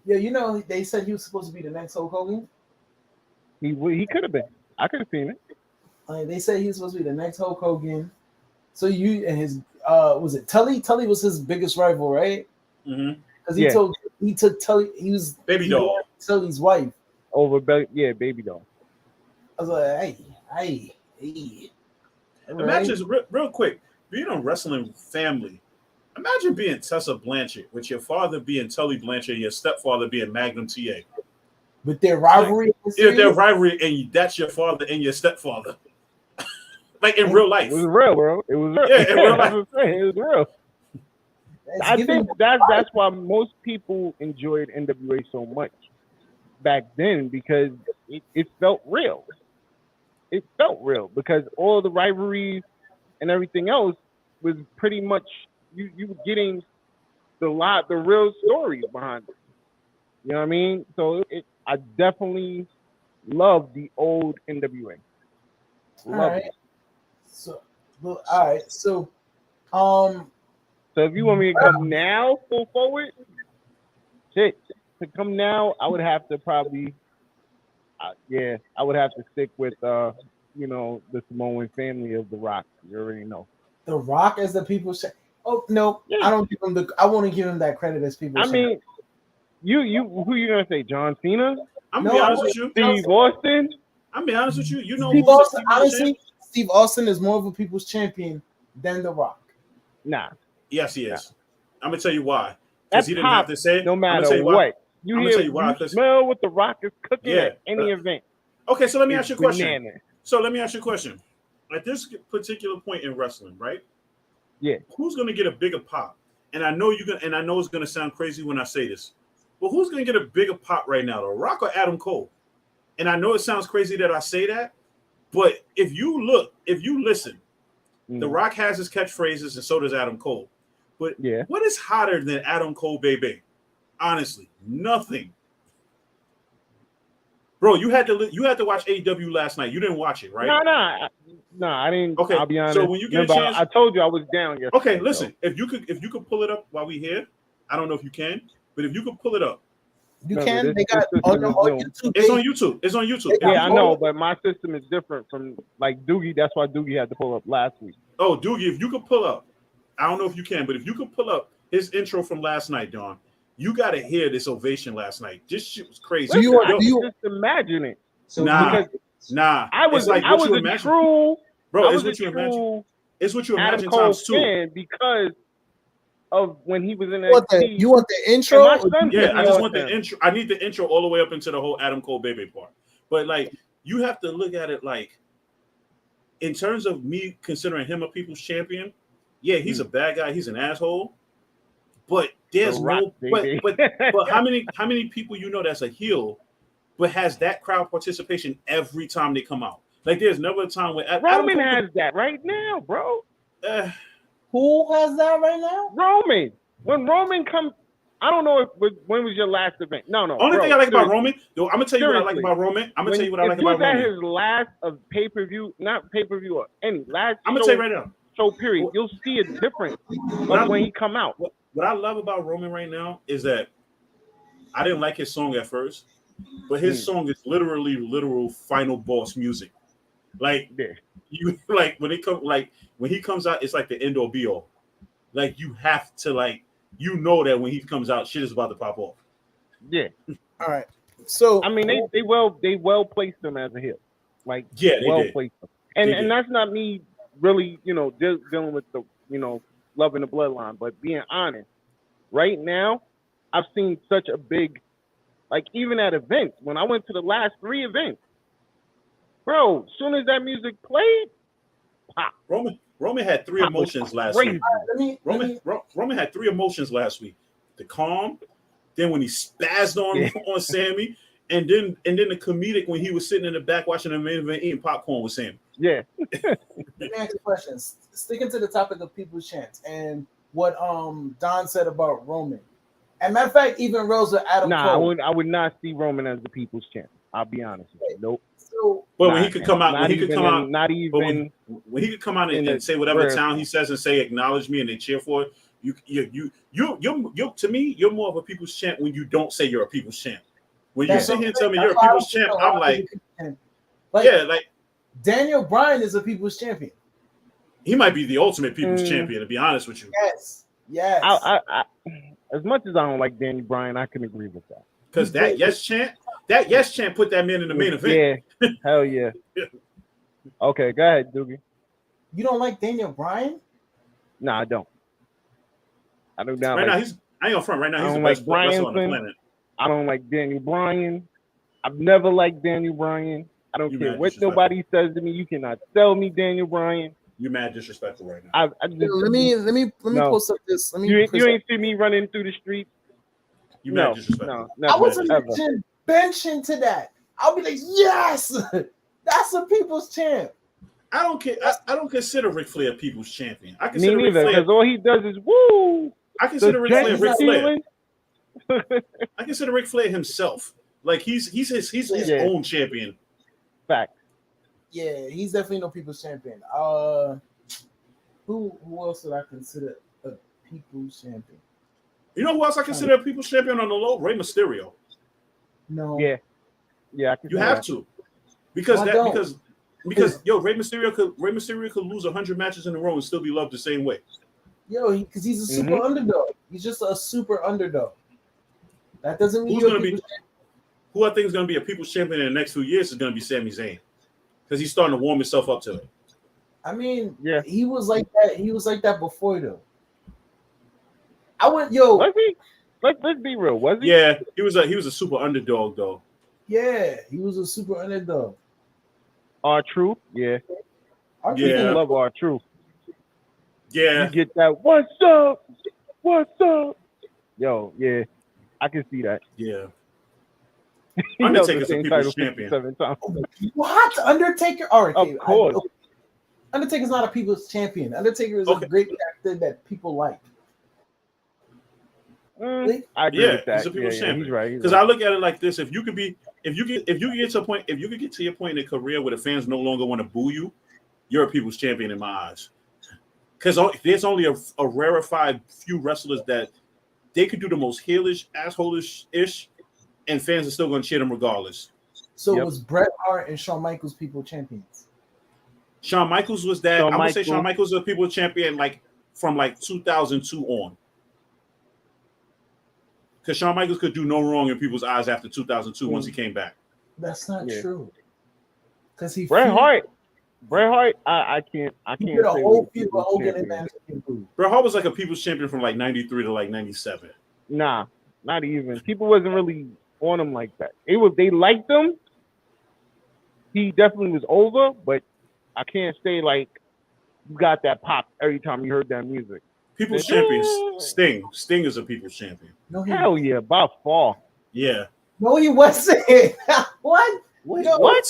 Yeah, they said he was supposed to be the next Hulk Hogan. He could have been. I could have seen it. They said he was supposed to be the next Hulk Hogan. So you and his was it Tully? Tully was his biggest rival, right? Mm-hmm. Because he took Tully. He was Baby Doll, Tully's wife. Baby Doll. I was like, hey. Imagine real quick, being a wrestling family. Imagine being Tessa Blanchard with your father being Tully Blanchard and your stepfather being Magnum TA. With their rivalry? Their rivalry, and that's your father and your stepfather. Like in real life. It was real, bro. It was real. Yeah, in real life. It was real. I think that's why most people enjoyed NWA so much back then, because it felt real. It felt real because all the rivalries and everything else was pretty much you were getting the real stories behind it. You know what I mean? So I definitely love the old NWA. Love it. So So if you want me to come now, full forward, to come now, I would have to probably, I would have to stick with, the Samoan family of The Rock. You already know. The Rock, as the people say. Oh no, yeah. I want to give him that credit as people. I mean, you who you gonna say? John Cena? I'm gonna be honest with you. Steve Austin? I'm be honest with you. You know, Steve Austin. Honestly, Steve Austin is more of a people's champion than The Rock. Nah. Yes, he is. I'm gonna tell you why. Because he didn't have to say it. No matter what. I'm gonna tell you why. You smell what The Rock is cooking at any event. Okay, so let me ask you a question. At this particular point in wrestling, right? Yeah. Who's gonna get a bigger pop? And I know it's gonna sound crazy when I say this, but who's gonna get a bigger pop right now, The Rock or Adam Cole? And I know it sounds crazy that I say that, but if you listen, The Rock has his catchphrases, and so does Adam Cole. But what is hotter than Adam Cole, baby? Honestly, nothing. Bro, you had to watch AEW last night. You didn't watch it, right? No, I didn't. Okay, I'll be honest. So when you get a chance, I told you I was down yesterday. Okay, listen. So. If you could pull it up while we here, I don't know if you can, but if you could pull it up, you can. They got on YouTube. It's on YouTube. It's on YouTube. Yeah, I know, but my system is different from like Doogie. That's why Doogie had to pull up last week. Oh, Doogie, if you could pull up, I don't know if you can, but if you could pull up his intro from last night, Don, you got to hear this ovation last night. This shit was crazy. You just imagine it. So Nah, I was it's like I what was you a imagine, true bro. I It's was a what you imagine. true It's what you Adam imagine Cole times two. fan because of when he was in You want NXT. you want the And intro? my or son you Yeah, put I me just on want the him. intro. I need the intro all the way up into the whole Adam Cole baby part. But like, you have to look at it like, in terms of me considering him a people's champion. Yeah, he's a bad guy. He's an asshole. But there's The Rock, no. baby. But how many people you know that's a heel, but has that crowd participation every time they come out? Like, there's never a time where Roman has that right now, bro. Who has that right now? Roman. When Roman comes, I don't know when was your last event. No. Only bro, thing I like about seriously. Roman, though, I'm gonna tell you what I like Seriously. about Roman. I'm gonna tell you what I like If he about was at Roman. his last of pay-per-view, not pay-per-view or any last I'm gonna tell you right now. show period, you'll see a difference when he come out. What I love about Roman right now is that I didn't like his song at first, but his song is literal final boss music. Like, you like when he comes out, it's like the end or be all. Like, you have to that when he comes out, shit is about to pop off. Yeah. All right. So I mean, they well placed him as a heel. Like, yeah, they well did. placed him. And that's not me really, dealing with the, loving the bloodline, but being honest. Right now, I've seen such a big, like, even at events, when I went to the last 3 events, bro, as soon as that music played, pop. Roman had 3 emotions last week. Roman had 3 emotions last week. The calm, then when he spazzed on Sammy, and then the comedic when he was sitting in the back watching the main event eating popcorn with Sammy. Yeah. Let me ask you questions. Sticking to the topic of people's chants and what Don said about Roman. And matter of fact, even Rellz with Adam Cole. I would not see Roman as the people's champ. I'll be honest with you. Nope. So, but when he could come out, when he could come out and say whatever town he says and say acknowledge me and they cheer for it, you to me, you're more of a people's champ when you don't say you're a people's champ. When you sit here and tell me you're a people's champ, I'm like, like Daniel Bryan is a people's champion. He might be the ultimate people's champion, to be honest with you. Yes. I as much as I don't like Daniel Bryan, I can agree with that. Because that yes chant put that man in the main event. Yeah, hell yeah. Okay, go ahead, Doogie. You don't like Daniel Bryan? No, I don't. I don't. Right now, I ain't gonna front. Right now, he's the best wrestler on the planet. I don't like Daniel Bryan. I've never liked Daniel Bryan. I don't care what nobody says to me. You cannot sell me Daniel Bryan. You're mad disrespectful right now. Let me post up this. You ain't see me running through the street. You mad disrespectful. No, I wasn't benching to that. I'll be like, yes, that's a people's champ. I don't care. I don't consider Ric Flair a people's champion. I consider me neither, because all he does is woo. I consider Ric Flair. I consider Ric Flair himself. Like he's his own champion. Fact. Yeah, he's definitely no people's champion. Who else would I consider a people's champion? You know who else I consider a people's champion on the low? Rey Mysterio. No. Yeah. You have to, because Rey Mysterio could lose 100 matches in a row and still be loved the same way. Yo, because he's a super underdog. He's just a super underdog. That doesn't mean who I think is going to be a people's champion in the next few years is going to be Sami Zayn, because he's starting to warm himself up to it. I mean, yeah, he was like that. He was like that before, though. Was he? Let's be real. Was he? Yeah, he was a super underdog though. Yeah, he was a super underdog. R-Truth, yeah. I love R-Truth. Yeah, you get that. What's up? Yo, yeah, I can see that. Yeah. Undertaker's a people's champion. 7 times. What? Undertaker? All right, of course. Undertaker's not a people's champion. Undertaker is a great character that people like. I agree with that. He's a people's champion. He's right. Because I look at it like this: if you could get to your point in a career where the fans no longer want to boo you, you're a people's champion in my eyes. Because there's only a rarefied few wrestlers that they could do the most heelish, asshole-ish, and fans are still going to cheer them regardless. So was Bret Hart and Shawn Michaels people champions? Shawn Michaels was that. I'm gonna say Shawn Michaels was a people's champion from 2002 on. Because Shawn Michaels could do no wrong in people's eyes after 2002 once he came back. That's not true. because he Bret Hart, I can't he say did a whole he's feud with people's Hogan and champion. Mankind Food. Bret Hart was like a people's champion from like 93 to like 97. Nah, not even. People wasn't really on him like that. They liked him. He definitely was over, but I can't say like you got that pop every time you heard that music. People's champion, Sting. Sting is a people's champion. No, Hell yeah, by far. Yeah. No, he wasn't. What? Wait, No. what?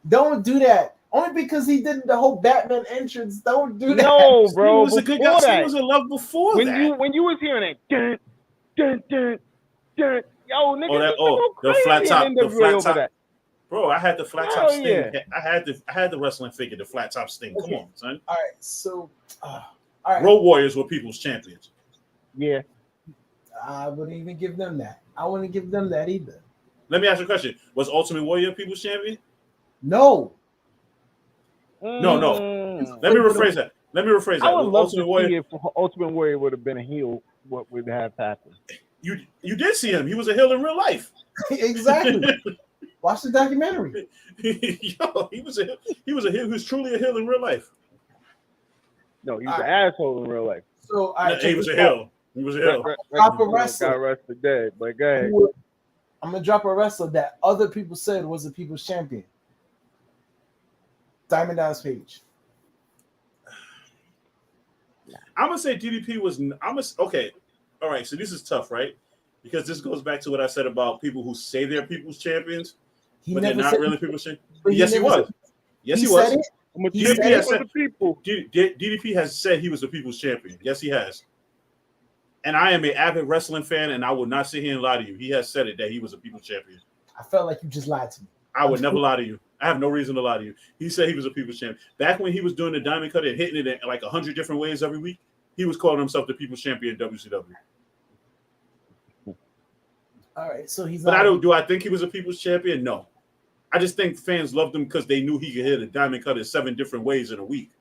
Don't do that. Only because he did the whole Batman entrance. Don't do that. No, bro. Sting was a good before guy. Sting that, was in love before when that. you was hearing it, dun, dun, dun, dun, yo, nigga, The flat top, that. Bro, I had the flat top Hell Sting. yeah. I had the wrestling figure, the flat top Sting. Come on, son. All right, so all right. Road Warriors were people's champions. Yeah. I wouldn't even give them that. I wouldn't give them that either. Let me ask you a question. Was Ultimate Warrior people's champion? No. No. Let me rephrase that. I would love Ultimate to Warrior. see if Ultimate Warrior would have been a heel. What would have happened? You did see him. He was a heel in real life. Exactly. Watch the documentary. Yo, he was a heel. He was truly a heel in real life. No, he was an asshole in real life. So He was a heel. He was a heel. Drop a wrestler. Got arrested dead, but go ahead. I'm gonna drop a wrestler that other people said was a people's champion. Diamond Dallas Page. I'm gonna say DDP was. Okay. All right. So this is tough, right? Because this goes back to what I said about people who say they're people's champions, but they're not really people's champions. Yes, he was. Yes, he was. DDP has said he was a people's champion. Yes, he has. And I am an avid wrestling fan, and I will not sit here and lie to you. He has said it that he was a people's champion. I felt like you just lied to me. I would never lie to you. I have no reason to lie to you. He said he was a people's champion. Back when he was doing the diamond cut and hitting it in like 100 different ways every week, he was calling himself the people's champion in WCW. All right, so he's. But do I think he was a people's champion? No. I just think fans loved him because they knew he could hit a diamond cut in 7 different ways in a week.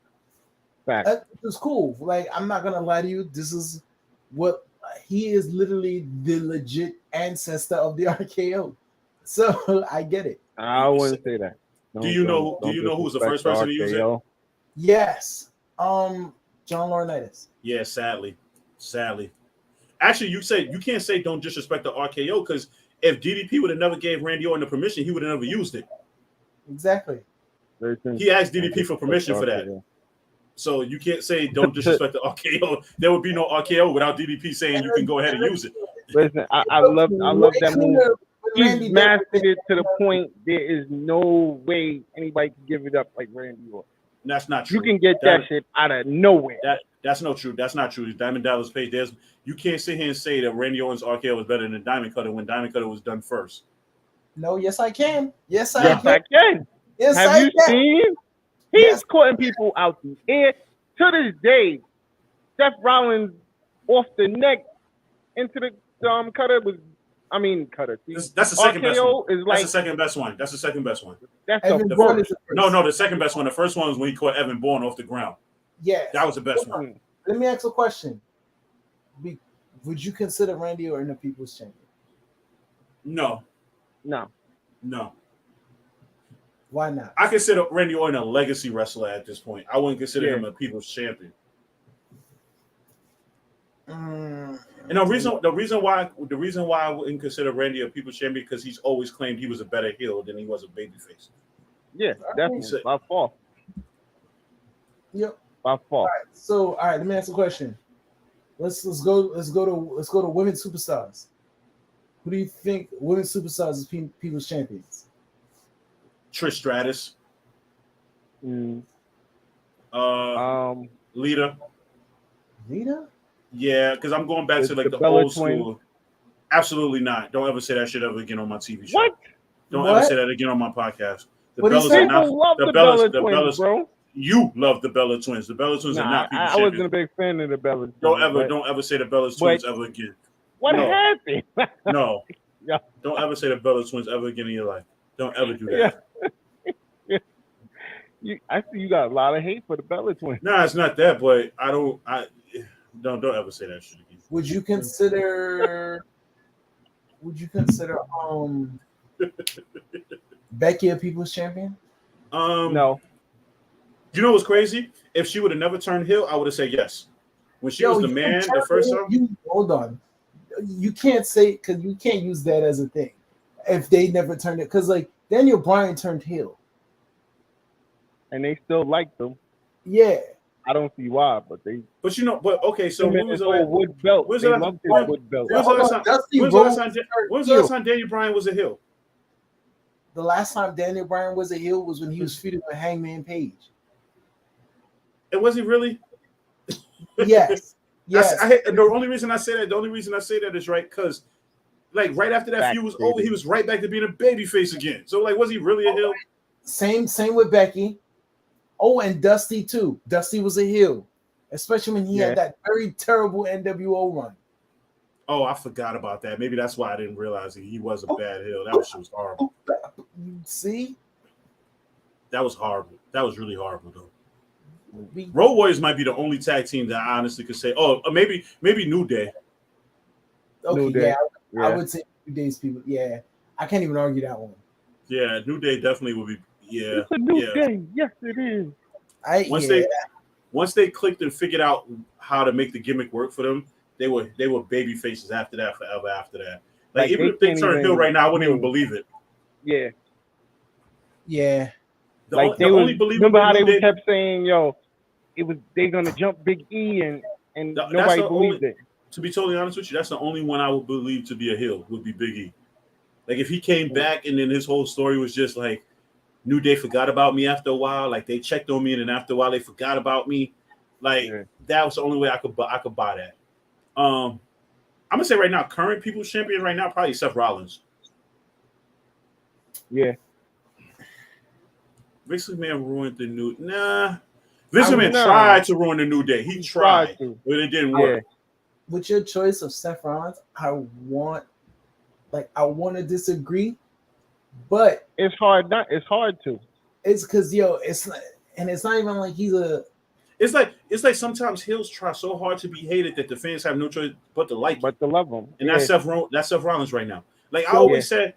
That was cool. Like, I'm not gonna lie to you. This is what he is, literally the legit ancestor of the RKO. So I get it. I wouldn't say that. Do you know who was the first person to use it? Yes. John Laurinaitis. Yeah, sadly. Actually, you can't say don't disrespect the RKO because if DDP would have never gave Randy Orton the permission, he would have never used it. Exactly. He asked DDP for permission for that. So you can't say don't disrespect the RKO. There would be no RKO without DDP saying you can go ahead and use it. Listen, I love that move. He's mastered it to the point there is no way anybody can give it up like Randy Orton. That's not true. You can get that shit out of nowhere. That's not true. That's not true. Diamond Dallas Page. You can't sit here and say that Randy Orton's RKO was better than Diamond Cutter when Diamond Cutter was done first. No, yes I can. Yes I can. Yes, Have you seen? He's cutting people out the air. To this day, Seth Rollins off the neck into the cutter was. Cutter. That's the second best one. That's the second best one. That's the second best one. That's the second best one. The first one was when he caught Evan Bourne off the ground. Yeah, that was the best one. Let me ask a question. Would you consider Randy Orton a people's champion? No. Why not? I consider Randy Orton a legacy wrestler at this point. I wouldn't consider him a people's champion. And the reason why I wouldn't consider Randy a people's champion because he's always claimed he was a better heel than he was a babyface. Yeah, definitely by far. Yep. By far. All right. Let me ask a question. Let's go to women superstars. Who do you think women superstars is people's champions? Trish Stratus. Lita. Lita? Yeah, because I'm going back to like the old school. Absolutely not. Don't ever say that shit ever again on my TV show. What? Don't ever say that again on my podcast. The Bellas are not the Bella Twins, bro. You love the Bella Twins. The Bella Twins are not people's champions. I wasn't a big fan of the Bella Twins. Don't ever say the Bella Twins ever again. What happened? No. Yeah. Don't ever say the Bella Twins ever again in your life. Don't ever do that. I see you got a lot of hate for the Bella Twins. Nah, it's not that, but don't ever say that shit again. Would you consider Becky a people's champion? No. You know what's crazy? If she would have never turned heel, I would have said yes. When she was the man the first time. Hold on. You can't say, because you can't use that as a thing. If they never turned it, because like Daniel Bryan turned heel. And they still liked them. Yeah. I don't see why, but they. But you know, but okay, so when was the last wood belt? They loved his wood belt. When's the last time Daniel Bryan was a heel? The last time Daniel Bryan was a heel was when he was feuding with Hangman Page. And was he really? Yes. Yes. The only reason I say that is right because, like, right after that feud was over, he was right back to being a babyface again. So, like, was he really a heel? Same with Becky. Oh, and Dusty too. Dusty was a heel, especially when he had that very terrible NWO run. Oh, I forgot about that. Maybe that's why I didn't realize he was a bad heel. That was horrible. See? That was horrible. That was really horrible, though. Road Warriors might be the only tag team that I honestly could say. Oh, maybe New Day. Okay, New Day. I would say New Day's people. Yeah, I can't even argue that one. Yeah, New Day definitely would be. Yeah, it's a new day. Yes, it is. Once they clicked and figured out how to make the gimmick work for them, they were baby faces after that, forever after that. Like even if they turn heel right now, I wouldn't even believe it. Yeah. Yeah. Remember how they kept saying, "Yo, they're gonna jump Big E," and nobody believed it. To be totally honest with you, that's the only one I would believe to be a heel would be Big E. Like if he came back and then his whole story was just like New Day forgot about me after a while, like they checked on me and then after a while they forgot about me. Like that was the only way I could buy that. I'm gonna say right now, current People's Champion right now probably Seth Rollins. Yeah. Vince McMahon ruined the New. Vince McMahon tried to ruin the New Day. He tried, but it didn't work. With your choice of Seth Rollins, I want to disagree, but it's hard. It's hard to. It's because it's not even like he's a. It's like sometimes heels try so hard to be hated that the fans have no choice but to like, but to love them. And that's Seth Rollins right now. Like I always said,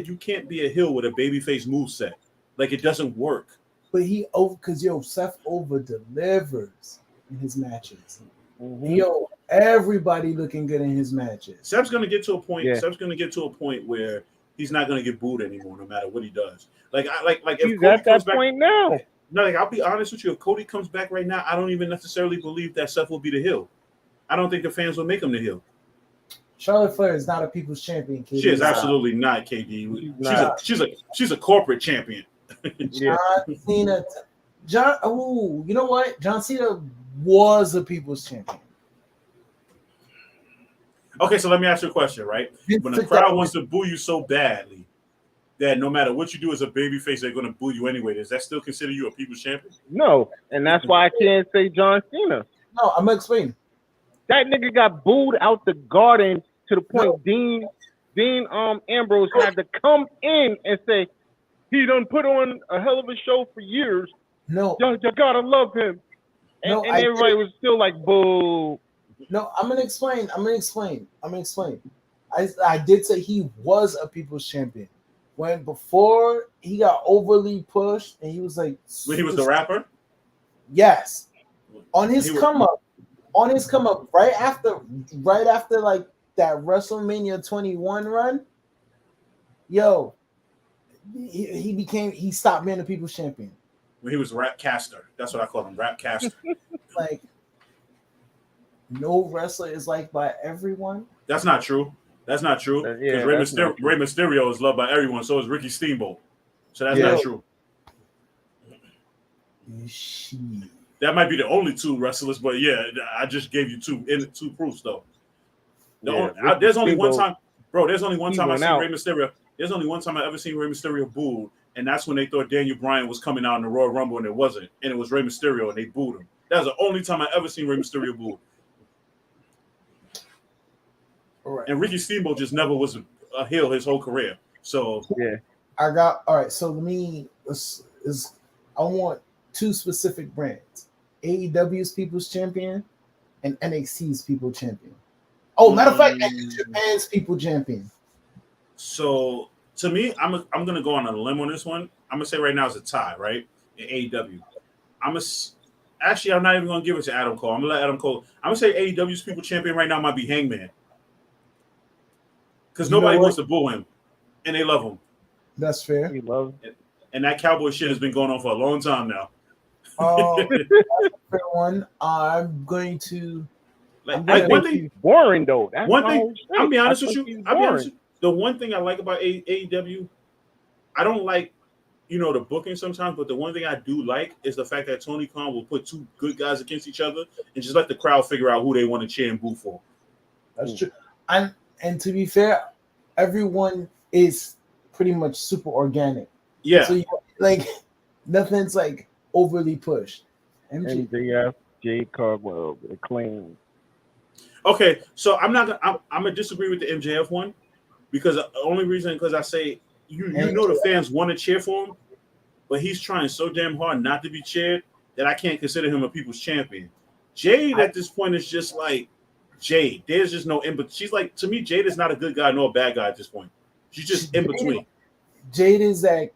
you can't be a heel with a babyface moveset. Like it doesn't work. But Seth over delivers in his matches. Mm-hmm. Everybody looking good in his matches. Seth's gonna get to a point. Seth's gonna get to a point where he's not gonna get booed anymore, no matter what he does. Like if he's at that point now. No, like I'll be honest with you. If Cody comes back right now, I don't even necessarily believe that Seth will be the heel. I don't think the fans will make him the heel. Charlotte Flair is not a people's champion. KD. She is absolutely not, KD. She's a corporate champion. John Cena. You know what? John Cena was a people's champion. Okay, so let me ask you a question, right? When the crowd wants to boo you so badly that no matter what you do as a babyface, they're going to boo you anyway, does that still consider you a people's champion? No, and that's why I can't say John Cena. No, I'm going to explain. That nigga got booed out the Garden to the point Dean Ambrose had to come in and say, he done put on a hell of a show for years. No. You gotta love him. And everybody was still like, boo. No, I'm gonna explain. I did say he was a people's champion. Before he got overly pushed and he was like when he was the rapper? Yes. On his come up, right after like that WrestleMania 21 run, he stopped being a people's champion. When he was Rapcaster. That's what I call him, Rapcaster. Like no wrestler is liked by everyone. That's not true. Because Rey Mysterio is loved by everyone, so is Ricky Steamboat. So that's not true. That might be the only two wrestlers, but I just gave you two proofs though. There's only one time I seen Rey Mysterio. There's only one time I ever seen Rey Mysterio booed, and that's when they thought Daniel Bryan was coming out in the Royal Rumble, and it wasn't, and it was Rey Mysterio, and they booed him. That's the only time I ever seen Rey Mysterio booed. Right. And Ricky Steamboat just never was a heel his whole career. So I got all right. So I want two specific brands: AEW's People's Champion and NXT's People's Champion. Oh, matter of fact, Japan's People's Champion. So to me, I'm gonna go on a limb on this one, gonna say right now is a tie, right? In AEW. Actually, I'm not even gonna give it to Adam Cole. I'm gonna let Adam Cole. I'm gonna say AEW's people champion right now might be Hangman. Because nobody wants to boo him. And they love him. That's fair. He loves and that cowboy shit has been going on for a long time now. That's a fair one. I'm going to. One thing he's boring though. That's one thing. I'll be honest with you. The one thing I like about AEW, I don't like, the booking sometimes, but the one thing I do like is the fact that Tony Khan will put two good guys against each other and just let the crowd figure out who they want to cheer and boo for. That's true. And to be fair, everyone is pretty much super organic. Yeah. So nothing's like overly pushed. MJF, Jade Cargill, Acclaim. Okay, so I'm gonna disagree with the MJF one because the only reason I say the fans want to cheer for him, but he's trying so damn hard not to be cheered that I can't consider him a people's champion. Jade at this point is just like Jade. There's just no in between. She's like, to me, Jade is not a good guy nor a bad guy at this point. She's just in between. Jade is that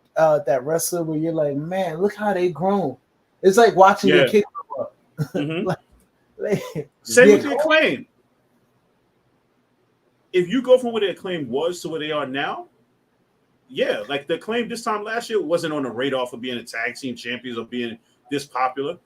wrestler where you're like, man, look how they grown. It's like watching your kid grow up. Mm-hmm. Same with the Acclaim. If you go from where the Acclaim was to where they are now, yeah, like the Acclaim this time last year wasn't on the radar for being a tag team champions or being this popular.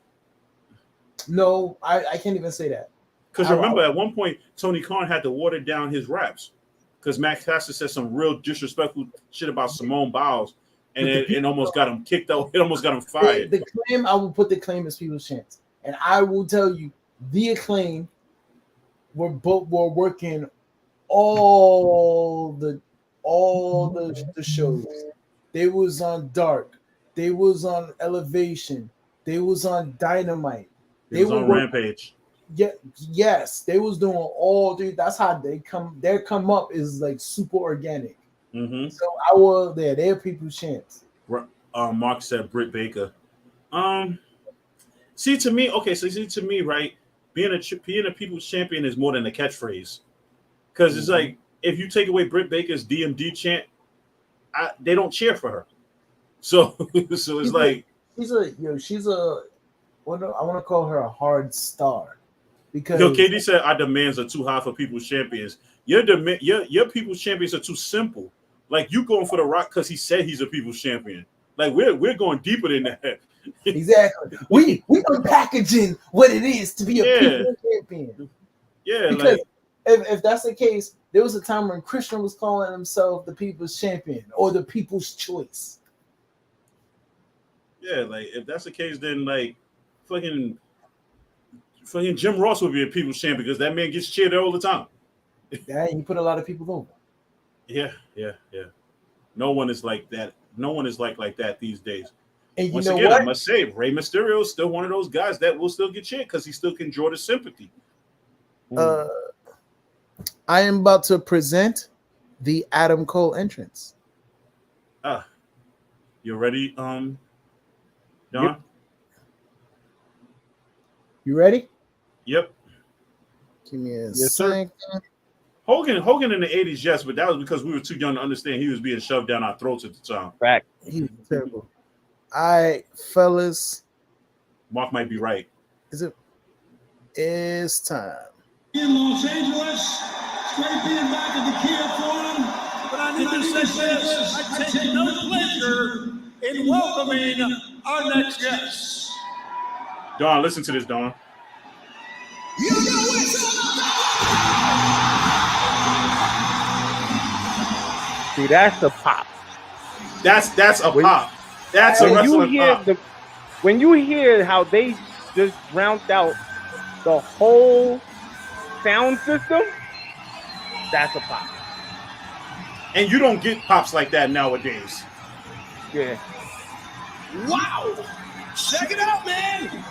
No, I can't even say that. Because remember, at one point, Tony Khan had to water down his raps because Max Caster said some real disrespectful shit about Simone Biles, and it almost got him kicked out. It almost got him fired. The Acclaim, I will put the Acclaim as people's chance, and I will tell you, the Acclaim were working all the shows. They was on Dark, they was on Elevation, they was on Dynamite, they was on Rampage. Yeah, yes, they was doing all. Dude, that's how they come. Their come up is like super organic. Mm-hmm. So they're people's chance. Mark said Britt Baker. See to me, right? Being a people's champion is more than a catchphrase. Because it's like if you take away Britt Baker's DMD chant, they don't cheer for her. So it's like she's a what I want to call her a hard star. Because KD said our demands are too high for people's champions. Your people's champions are too simple. Like you going for The Rock because he said he's a people's champion. Like we're going deeper than that. Exactly. We unpackaging what it is to be a people's champion. Yeah, because if that's the case, there was a time when Christian was calling himself the people's champion or the people's choice. Yeah, like if that's the case, then like fucking Jim Ross would be a people's champion because that man gets cheered all the time. Yeah, he put a lot of people over. Yeah. No one is like that. No one is like that these days. And Once again, I must say, Rey Mysterio is still one of those guys that will still get cheered because he still can draw the sympathy. I am about to present the Adam Cole entrance. You ready, Don? Yep. You ready? Yep. Give me a second. Hogan in the 80s, yes, but that was because we were too young to understand he was being shoved down our throats at the time. Fact. He was terrible. All right, fellas. Mark might be right. It's time. In Los Angeles, straight being back at the Kia Forum, but I need to say this, I take no pleasure in welcoming our next guest. Don, listen to this, Don. You know what's up? See, that's a pop. That's a pop. That's a wrestling pop. When you hear how they just drowned out the whole sound system, that's a pop. And you don't get pops like that nowadays. Yeah. Wow! Check it out, man!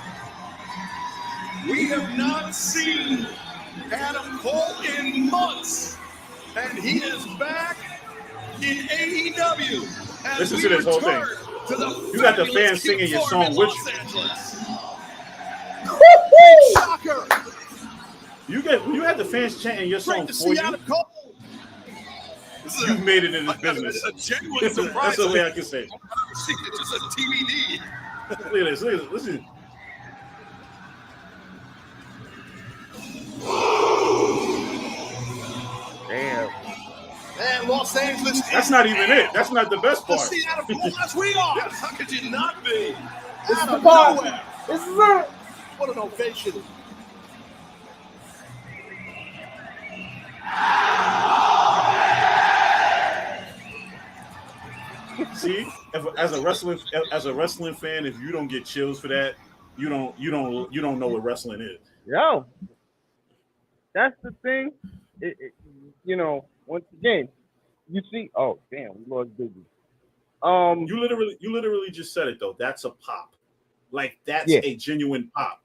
We have not seen Adam Cole in months, and he is back in AEW. Listen to this whole thing. You got the fans singing your song with you. Shocker! You had the fans chanting your song for you. you've made it in this business. It's a genuine surprise. That's the way I can say it. It's just a TBD. Look at this. Look at this. Listen. Damn. And Los Angeles. That's not even it. That's not the best The part. Seattle Flowers we are. How could you not be? This is Out the of part. nowhere. This is it. What an ovation. See, as a wrestling fan, if you don't get chills for that, you don't know what wrestling is. Yo, that's the thing. Once again, you see. Oh, damn, we lost Biggie. You literally just said it though. That's a pop. Like that's Yeah. a genuine pop.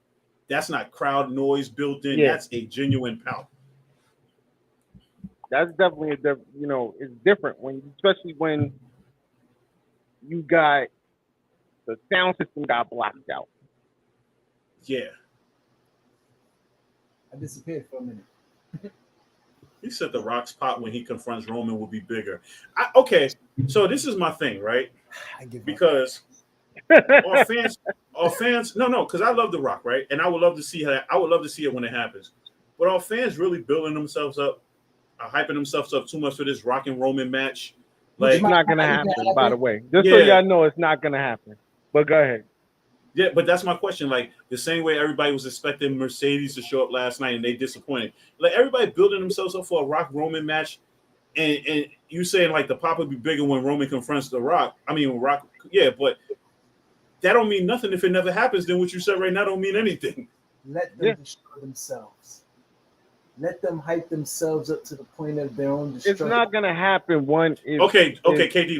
That's not crowd noise built in. Yeah. That's a genuine pop. That's definitely it's different especially when you got the sound system got blocked out. Yeah. I disappeared for a minute. He said the Rock's pop when he confronts Roman will be bigger. Okay, so this is my thing, right? I give up. Because our fans, no, because I love the Rock, right? And I would love to see that. I would love to see it when it happens. But our fans really building themselves up, hyping themselves up too much for this Rock and Roman match. Like, It's not gonna happen, by the way. Just so y'all know, it's not gonna happen. But go ahead. Yeah, but that's my question. Like the same way everybody was expecting Mercedes to show up last night and they disappointed. Like everybody building themselves up for a Rock Roman match, and you saying like the pop would be bigger when Roman confronts the Rock. I mean, Rock, yeah, but that don't mean nothing if it never happens. Then what you said right now don't mean anything. Let them destroy themselves. Let them hype themselves up to the point of their own destruction. It's not gonna happen. Okay, KD.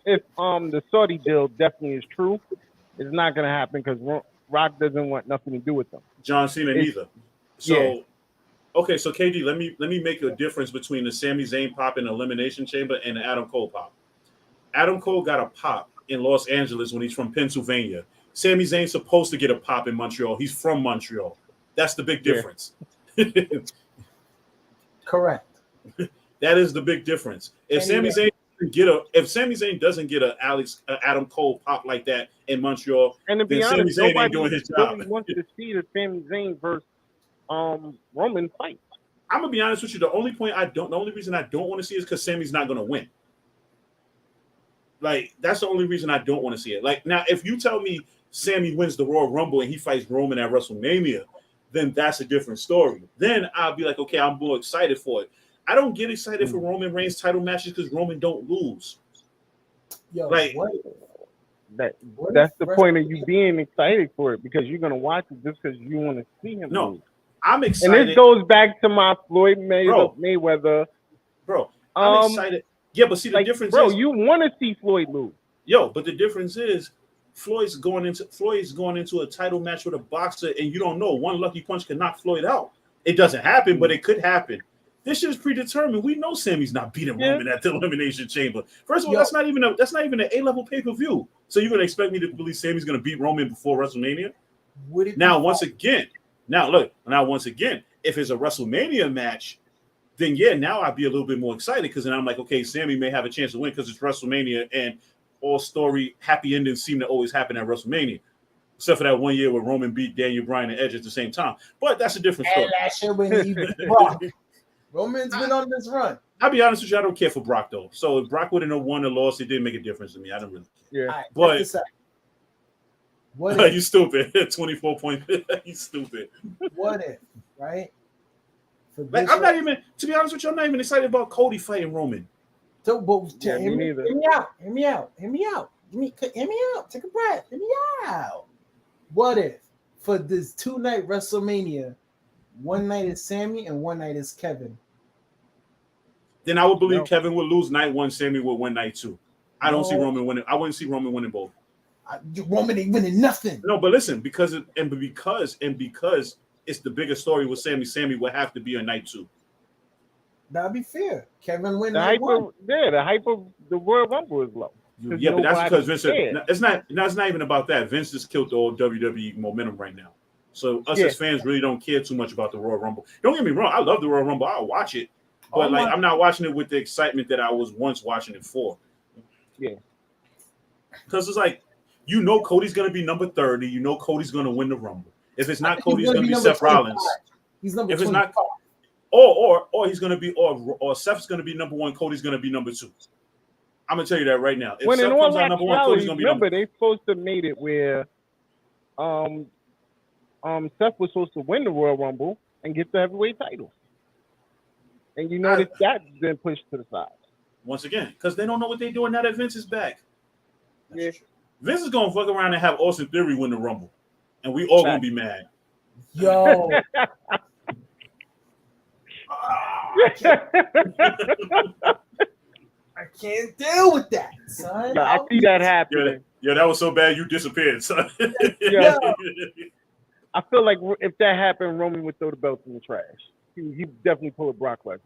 If the Saudi deal definitely is true, it's not gonna happen because Rock doesn't want nothing to do with them. John Cena neither. So, okay, so KD, let me make a difference between the Sami Zayn pop in the Elimination Chamber and the Adam Cole pop. Adam Cole got a pop in Los Angeles when he's from Pennsylvania. Sami Zayn's supposed to get a pop in Montreal. He's from Montreal. That's the big difference. Correct. That is the big difference. If Sami Zayn doesn't get a Adam Cole pop like that in Montreal, and to be then honest, Sami Zayn ain't nobody doing his job. really wants to see the Sami Zayn versus Roman fight. I'm gonna be honest with you. The only reason I don't want to see it is because Sami's not gonna win. Like that's the only reason I don't want to see it. Like now, if you tell me Sami wins the Royal Rumble and he fights Roman at WrestleMania, then that's a different story. Then I'll be like, okay, I'm more excited for it. I don't get excited for Roman Reigns title matches because Roman don't lose. Yo, like that's the point of you being excited for it because you're gonna watch it just because you want to see him lose. I'm excited. And this goes back to my Floyd Mayweather. Bro, I'm excited. Yeah, but see the difference is, you want to see Floyd lose. Yo, but the difference is Floyd's going into a title match with a boxer, and you don't know. One lucky punch can knock Floyd out. It doesn't happen, but it could happen. This shit is predetermined. We know Sami's not beating Roman at the Elimination Chamber. First of all, that's not even an A-level pay-per-view. So you're gonna expect me to believe Sami's gonna beat Roman before WrestleMania? Once again, if it's a WrestleMania match, then now I'd be a little bit more excited because then I'm like, okay, Sami may have a chance to win because it's WrestleMania and all story happy endings seem to always happen at WrestleMania, except for that 1 year where Roman beat Daniel Bryan and Edge at the same time. But that's a different story. And that shit when he beat Brock. Roman's been on this run. I'll be honest with you, I don't care for Brock though. So if Brock wouldn't have won or lost, it didn't make a difference to me. I don't really. Yeah, right, but what you stupid. 24 points. You stupid. What if, right? Like, I'm not even, to be honest with you, I'm not even excited about Cody fighting Roman. So, hear me out. Hear me out. Take a breath. Hear me out. What if for this 2-night WrestleMania, one night is Sami and one night is Kevin? Then I would believe Kevin would lose night one, Sami would win night two. I don't see Roman winning. I wouldn't see Roman winning both. Roman ain't winning nothing. No, but listen, because it's the bigger story with Sami would have to be on night two. That'd be fair. Kevin win the night hype one. The hype of the Royal Rumble is low. Yeah, but that's because Vince. It's not even about that. Vince just killed the old WWE momentum right now. So us as fans really don't care too much about the Royal Rumble. Don't get me wrong. I love the Royal Rumble. I'll watch it. But like, I'm not watching it with the excitement that I was once watching it for. Yeah. Because it's like, you know, Cody's gonna be number 30. You know, Cody's gonna win the Rumble. If it's not Cody, it's gonna be Seth 25. Rollins. He's number If it's 25. not, or he's gonna be, or Seth's gonna be number 1. Cody's gonna be number 2. I'm gonna tell you that right now. If When Seth in all comes out number 1, Cody's actuality, gonna be remember number. they supposed to made it where, Seth was supposed to win the Royal Rumble and get the heavyweight title, and you notice that's been pushed to the side. Once again, because they don't know what they're doing now that Vince is back. Yeah. Vince is gonna fuck around and have Austin Theory win the Rumble, and we all gonna be mad. Yo, I can't deal with that, son. Yeah, I see that happening. Yeah, that was so bad you disappeared, son. Yeah. I feel like if that happened, Roman would throw the belts in the trash. He definitely pull a Brock Lesnar.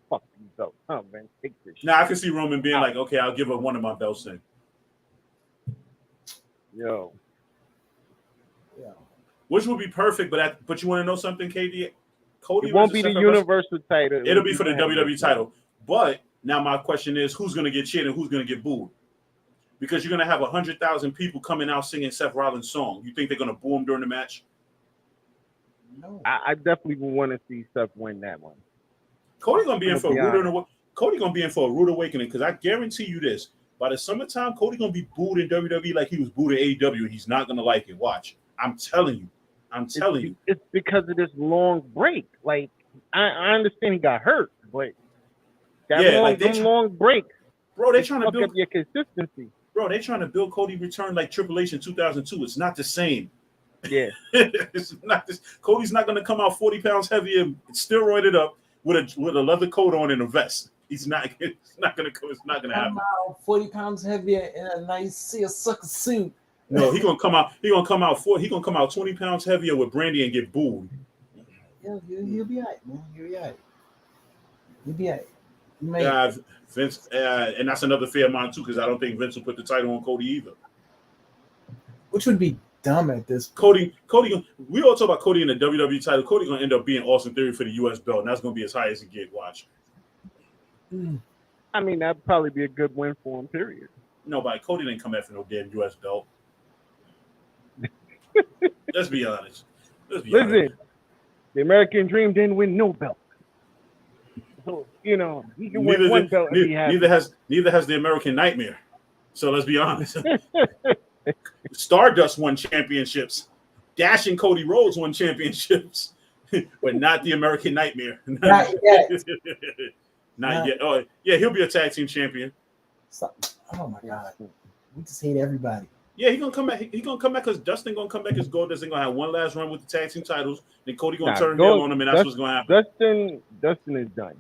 Fuck these belts, huh, man? Take this shit. Now I can see Roman being like, okay, I'll give her one of my belts then. Yo. Which would be perfect, but you want to know something, KD? Cody It won't be versus the Seth Rollins- Universal title. It'll be for the WWE title. But now my question is, who's going to get cheered and who's going to get booed? Because you're going to have 100,000 people coming out singing Seth Rollins' song. You think they're going to boo him during the match? No. I definitely would want to see Seth win that one. Cody's going to be in for a rude awakening because I guarantee you this. By the summertime, Cody's going to be booed in WWE like he was booed in AEW. He's not going to like it. Watch. I'm telling you. It's because of this long break. Like, I understand he got hurt, but that long break. Bro, they're trying to build up your consistency. Bro, they're trying to build Cody return like Triple H in 2002. It's not the same. Yeah. It's not this. Cody's not going to come out 40 pounds heavier, steroided up with a leather coat on and a vest. It's not going to happen. 40 pounds heavier in a nice seersucker suit. No, he's gonna come out 20 pounds heavier with brandy and get booed. Yeah, he'll be all right, man. He'll be all right. Vince, and that's another fear of mine too, because I don't think Vince will put the title on Cody either. Which would be dumb at this point. Cody. We all talk about Cody in the WWE title. Cody gonna end up being Austin Theory for the US belt, and that's gonna be as high as he get. Watch. I mean, that'd probably be a good win for him. Period. Nobody. Cody didn't come after no damn US belt. Let's be honest. Listen, the American Dream didn't win no belt. So, he can win one belt. Neither has the American Nightmare. So let's be honest. Stardust won championships. Dash and Cody Rhodes won championships, but not the American Nightmare. Not yet. Not yet. Oh yeah, he'll be a tag team champion. Oh my God, we just hate everybody. Yeah, he's gonna come back. He's gonna come back because Dustin gonna come back as Goldust. They're gonna have one last run with the tag team titles. Then Cody gonna turn heel on him, and that's what's gonna happen. Dustin is done.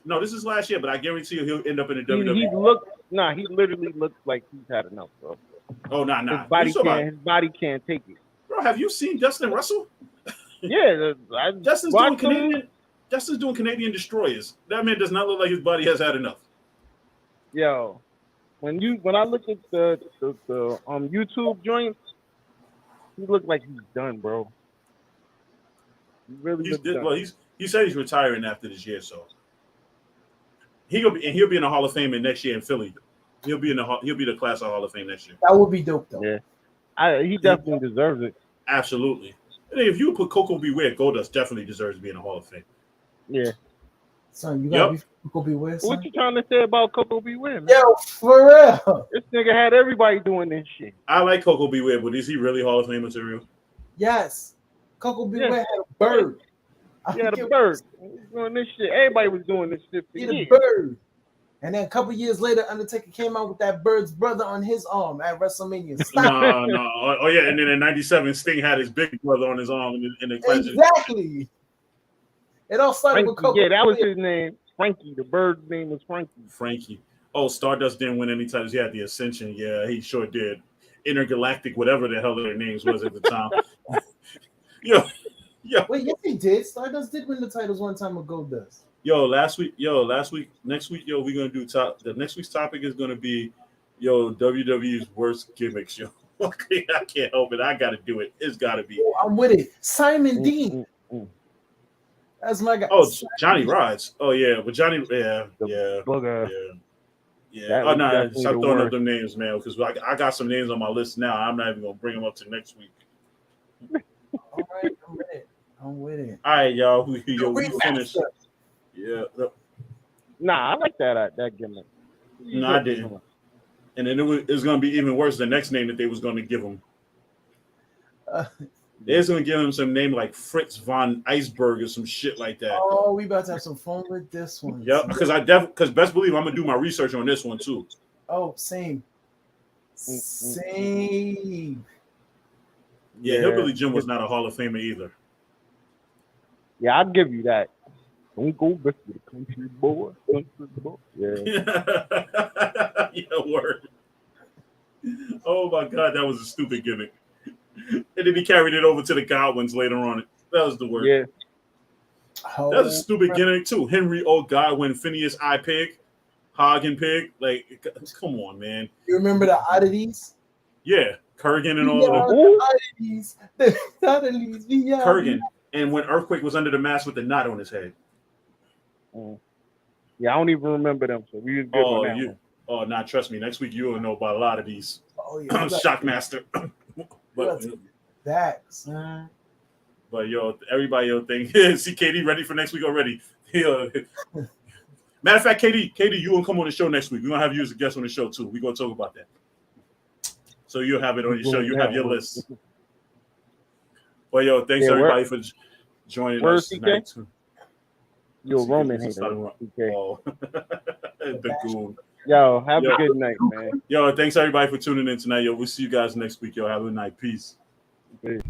No, this is last year, but I guarantee you he'll end up in the WWE. He literally looks like he's had enough, bro. Oh, nah. His body can't take it. Bro, have you seen Dustin wrestle? Yeah, Dustin's doing Canadian destroyers. That man does not look like his body has had enough. Yo, when I look at the YouTube joints, he looks like he's done, bro. He really looks done. Well, he said he's retiring after this year, so he'll be in the Hall of Fame next year in Philly. He'll be the class of Hall of Fame next year. That would be dope, though. Yeah, he definitely deserves it. Absolutely. And if you put Coco Beware, Goldust definitely deserves to be in the Hall of Fame. Yeah. Son, you gotta be Coco Beware. Son. What you trying to say about Coco Beware, man? Yo, for real. This nigga had everybody doing this shit. I like Coco Beware, but is he really Hall of Fame material? Yes. Coco Beware had a bird. He had a bird. He was doing this shit. Everybody was doing this shit for years. He had a bird. And then a couple years later, Undertaker came out with that bird's brother on his arm at WrestleMania. Stop. No. Oh, yeah. And then in 97, Sting had his big brother on his arm in the cleanser. Exactly. It all started with Coco. Yeah, that was his name. Frankie. The bird's name was Frankie. Oh, Stardust didn't win any titles. He had the Ascension. Yeah, he sure did. Intergalactic, whatever the hell their names was at the time. Yeah. Wait, yes, he did. Stardust did win the titles one time with Goldust. Next week, we're gonna do the next week's topic is gonna be, WWE's worst gimmicks, yo. Okay, I can't help it. I gotta do it. It's gotta be. I'm with it. Simon Dean. That's my guy. Oh, Johnny Rods. Oh yeah, but Johnny, yeah. Booger. Yeah. That Oh was no, definitely stop the throwing up worst. them names, man. Because I got some names on my list now. I'm not even gonna bring them up to next week. All right, I'm with it. I'm with it. All right, y'all. We Remaster. finished. Yeah. Nah, I like that gimmick. No, I didn't. And then it was going to be even worse. The next name that they was going to give him. They was going to give him some name like Fritz von Iceberg or some shit like that. Oh, we about to have some fun with this one. Yep, because best believe I'm gonna do my research on this one too. Oh, same. Same. Yeah, Hillbilly Jim was not a Hall of Famer either. Yeah, I'll give you that. Don't go back to the country boy. Yeah. Yeah, word. Oh my God, that was a stupid gimmick. And then he carried it over to the Godwins later on. That was the word. Yeah. That was a stupid gimmick too. Henry O. Godwin, Phineas I. Pig, Hagen Pig. Like, come on, man. You remember the oddities? Yeah, Kurgan and all of them. Oddities. The oddities. Kurgan. And when Earthquake was under the mask with the knot on his head. Yeah, I don't even remember them. So we was good on that one. Oh, nah, trust me. Next week you will know about a lot of these. Oh yeah, Shockmaster. But that, son. But yo, everybody, think see KD ready for next week already. Matter of fact, KD, you will come on the show next week. We're gonna have you as a guest on the show too. We're gonna talk about that. So you'll have it on your show. You have your list. Well, yo, thanks everybody for joining us tonight. Yo, Roman hater. Oh. The goon. Yo, have a good night, man. Yo, thanks everybody for tuning in tonight. Yo, we'll see you guys next week. Yo, have a good night. Peace. Peace.